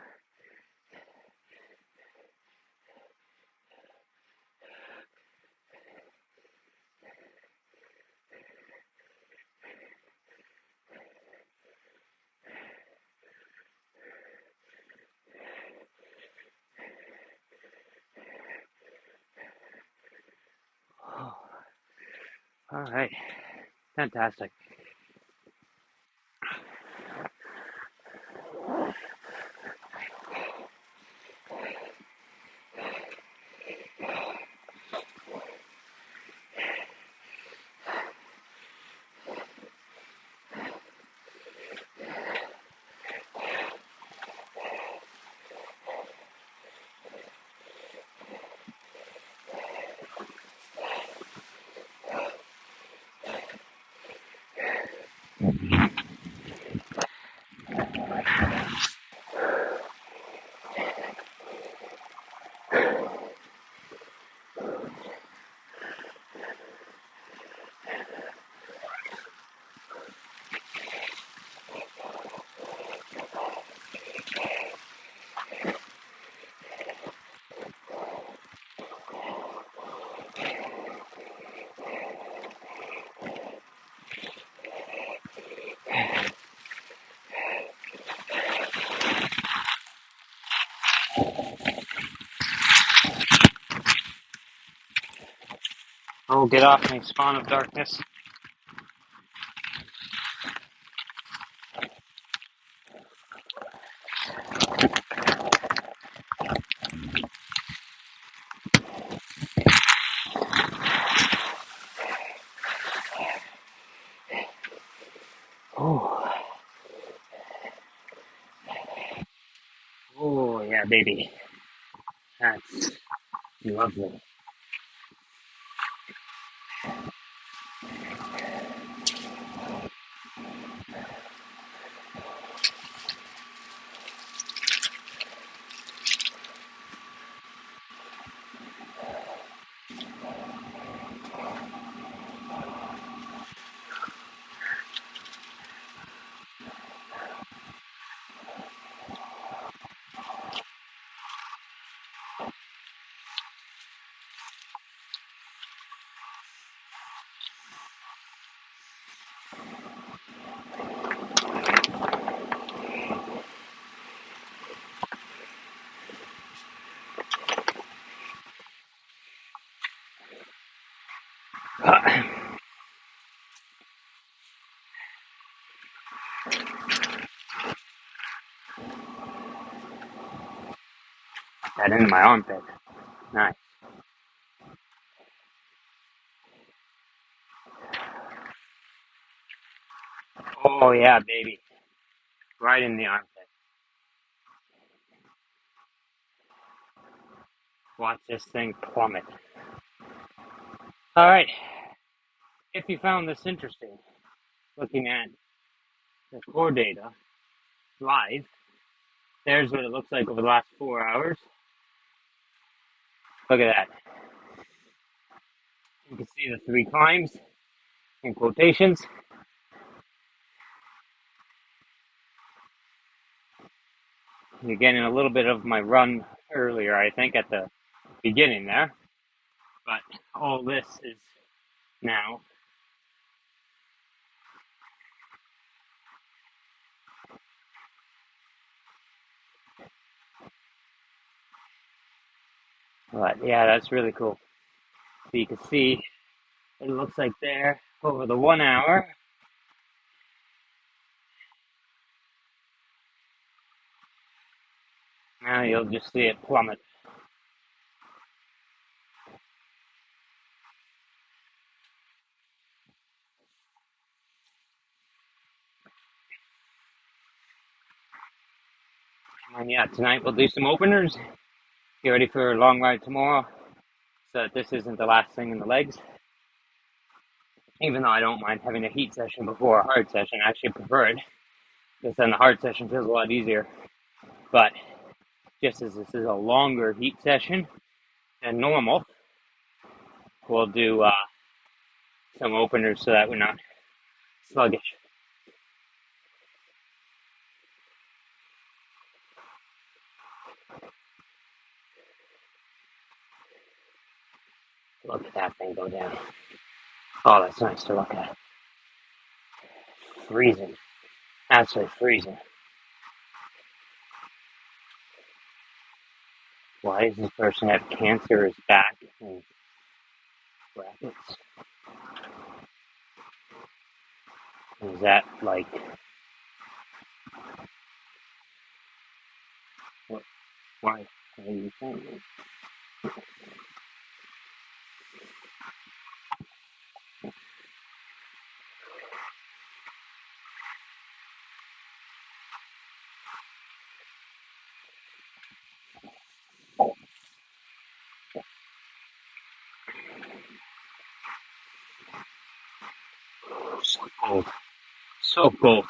Oh, all right. Fantastic. Oh, get off me, spawn of darkness. Oh, oh yeah, baby. That's lovely. Put that in my armpit. Nice. Oh yeah, baby. Right in the armpit. Watch this thing plummet. All right. If you found this interesting, looking at the core data live, there's what it looks like over the last 4 hours. Look at that. You can see the 3 climbs in quotations. You're getting a little bit of my run earlier, I think, at the beginning there. But all this is now. But yeah, that's really cool. So you can see it looks like there over the 1 hour. Now you'll just see it plummet. And yeah, tonight we'll do some openers. Get ready for a long ride tomorrow, so that this isn't the last thing in the legs. Even though I don't mind having a heat session before a hard session, I actually prefer it, because then the hard session feels a lot easier. But just as this is a longer heat session than normal, we'll do some openers so that we're not sluggish. Look at that thing go down. Oh, that's nice to look at. Freezing. Absolutely freezing. Why does this person have cancer in his back and brackets? Is that like what? Why? What are you saying? So cold. So cold.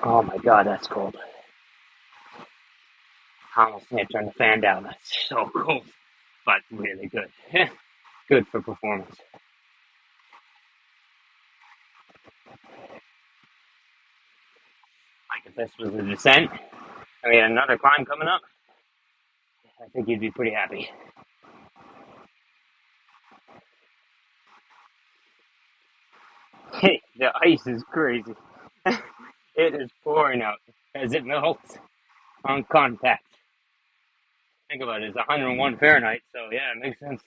Oh my god, that's cold. I almost need to turn the fan down. That's so cold, but really good. Good for performance. Like if this was a descent, I mean another climb coming up, I think you'd be pretty happy. The ice is crazy. It is pouring out as it melts on contact. Think about it, it's 101 Fahrenheit, so yeah, it makes sense.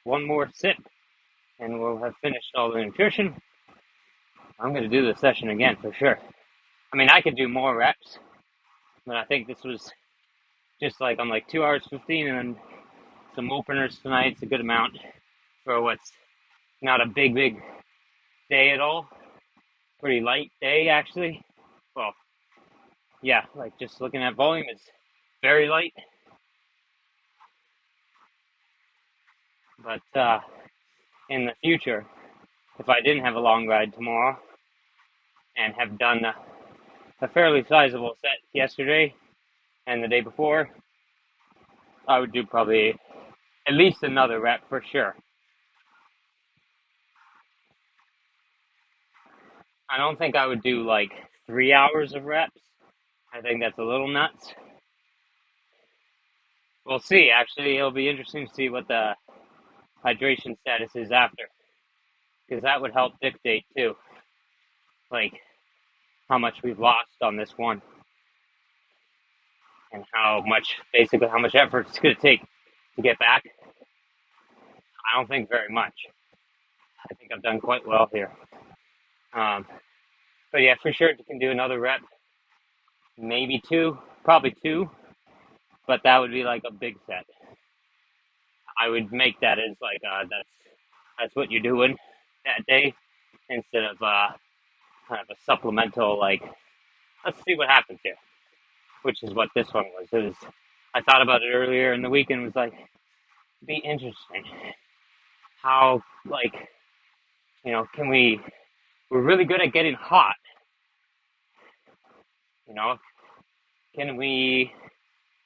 One more sip, and we'll have finished all the nutrition. I'm going to do the session again for sure. I mean, I could do more reps, but I think this was just like I'm like 2 hours 15, and then some openers tonight. It's a good amount for what's not a big day at all. Pretty light day actually. Well, yeah, like just looking at volume, it's very light. But in the future, if I didn't have a long ride tomorrow and have done a fairly sizable set yesterday and the day before, I would do probably at least another rep for sure. I don't think I would do like 3 hours of reps. I think that's a little nuts. We'll see. Actually, it'll be interesting to see what the hydration status is after, because that would help dictate too, like how much we've lost on this one and basically how much effort it's going to take to get back. I don't think very much. I think I've done quite well here. But yeah, for sure, you can do another rep, maybe two, probably two, but that would be like a big set. I would make that as like that's what you're doing that day instead of kind of a supplemental like let's see what happens here, which is what this one was. It was I thought about it earlier in the week and was like, it'd be interesting how like can we're really good at getting hot, you know can we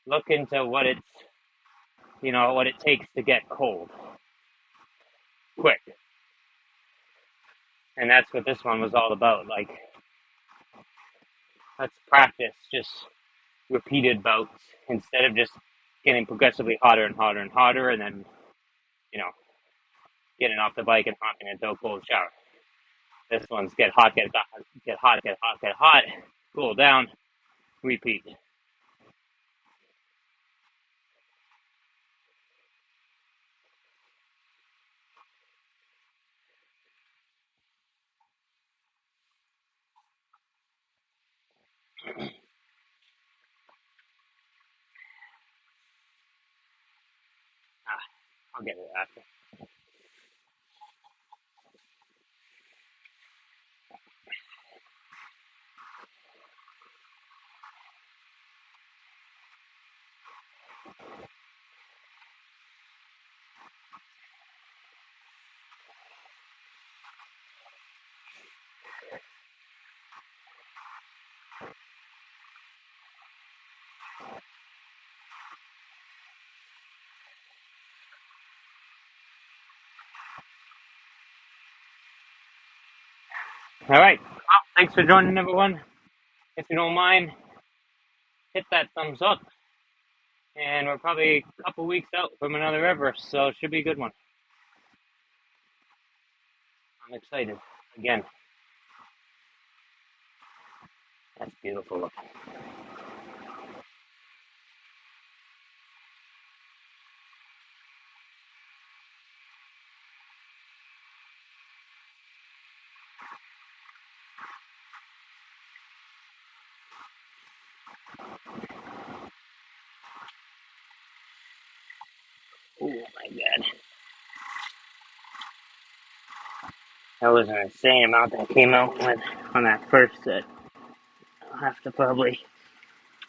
look into what what it takes to get cold quick. And that's what this one was all about. Like, let's practice just repeated bouts instead of just getting progressively hotter and hotter and hotter and then, you know, getting off the bike and hopping into a cold shower. This one's get hot, get hot, get hot, get hot, get hot, cool down, repeat. I'll get it after. All right. Well, thanks for joining, everyone. If you don't mind, hit that thumbs up. And we're probably a couple weeks out from another Everest, so it should be a good one. I'm excited. Again, that's beautiful looking. Oh my god. That was an insane amount that came out with on that first set. I'll have to probably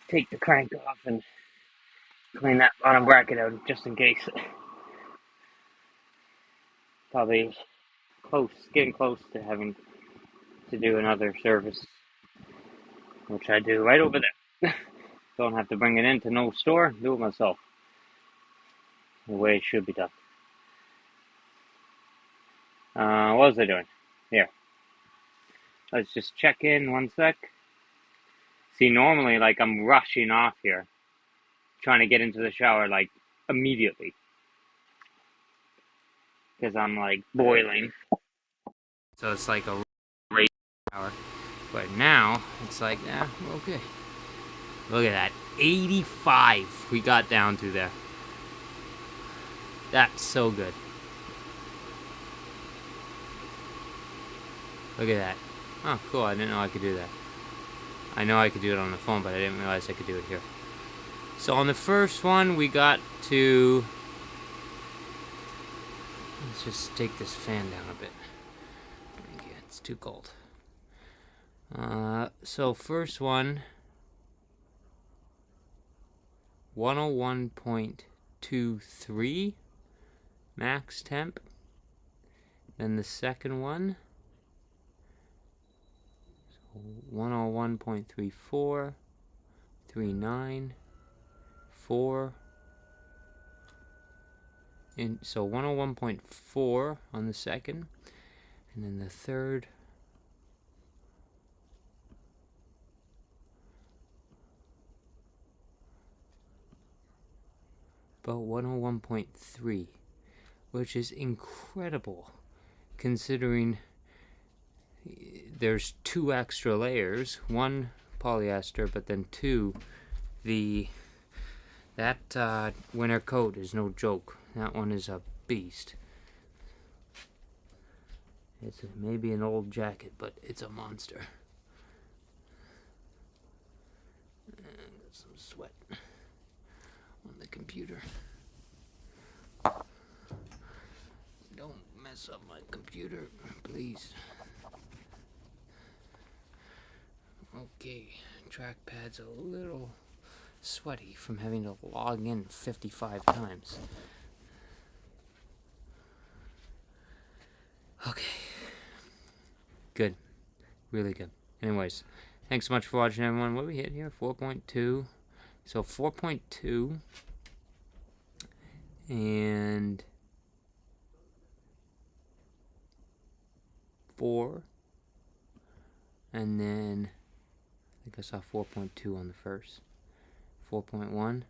take the crank off and clean that bottom bracket out just in case. Probably getting close to having to do another service, which I do right over there. Don't have to bring it into no store, do it myself. The way it should be done. What was I doing? Here. Let's just check in 1 sec. See, normally, like, I'm rushing off here, trying to get into the shower, like, immediately. Because I'm, like, boiling. So it's like a race shower. But now, it's like, okay. Look at that. 85 we got down to there. That's so good. Look at that. Oh, cool. I didn't know I could do that. I know I could do it on the phone, but I didn't realize I could do it here. So on the first one, we got to... Let's just take this fan down a bit. It's too cold. So first one... 101.23 max temp. Then the second one... 101.34, 39, 4, and so 101.4 on the second, and then the third, about 101.3, which is incredible considering there's 2 extra layers, 1 polyester, but then 2 that winter coat is no joke. That one is a beast. It's maybe an old jacket, but it's a monster. Got some sweat on the computer. Don't mess up my computer, please. Okay, trackpad's a little sweaty from having to log in 55 times. Okay. Good. Really good. Anyways, thanks so much for watching, everyone. What did we hit here? 4.2. So 4.2. And 4. And then... I think I saw 4.2 on the first. 4.1.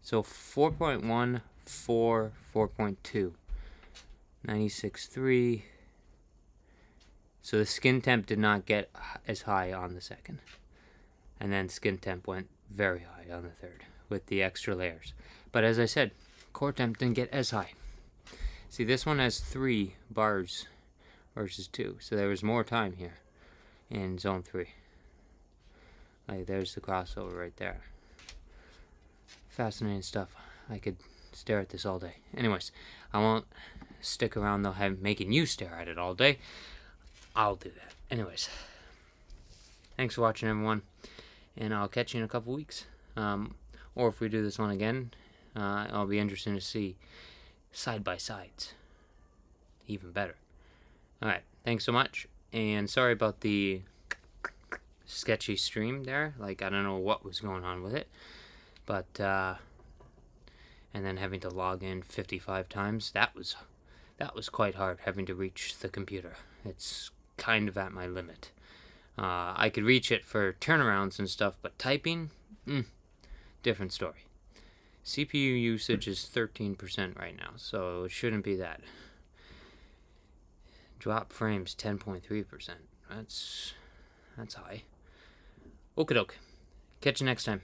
So 4.1, 4, 4.2. 96.3. So the skin temp did not get as high on the second. And then skin temp went very high on the third with the extra layers. But as I said, core temp didn't get as high. See, this one has 3 bars versus 2. So there was more time here in zone 3. Like, there's the crossover right there. Fascinating stuff. I could stare at this all day. Anyways, I won't stick around though, making you stare at it all day. I'll do that. Anyways, thanks for watching, everyone, and I'll catch you in a couple weeks. Or if we do this one again, I'll be interested to see side by sides. Even better. Alright, thanks so much, and sorry about the sketchy stream there. Like, I don't know what was going on with it, but and then having to log in 55 times, that was quite hard, having to reach the computer. It's kind of at my limit. I could reach it for turnarounds and stuff, but typing, different story. CPU usage is 13% right now, so it shouldn't be that. Drop frames 10.3%. That's high. Okie doke. Catch you next time.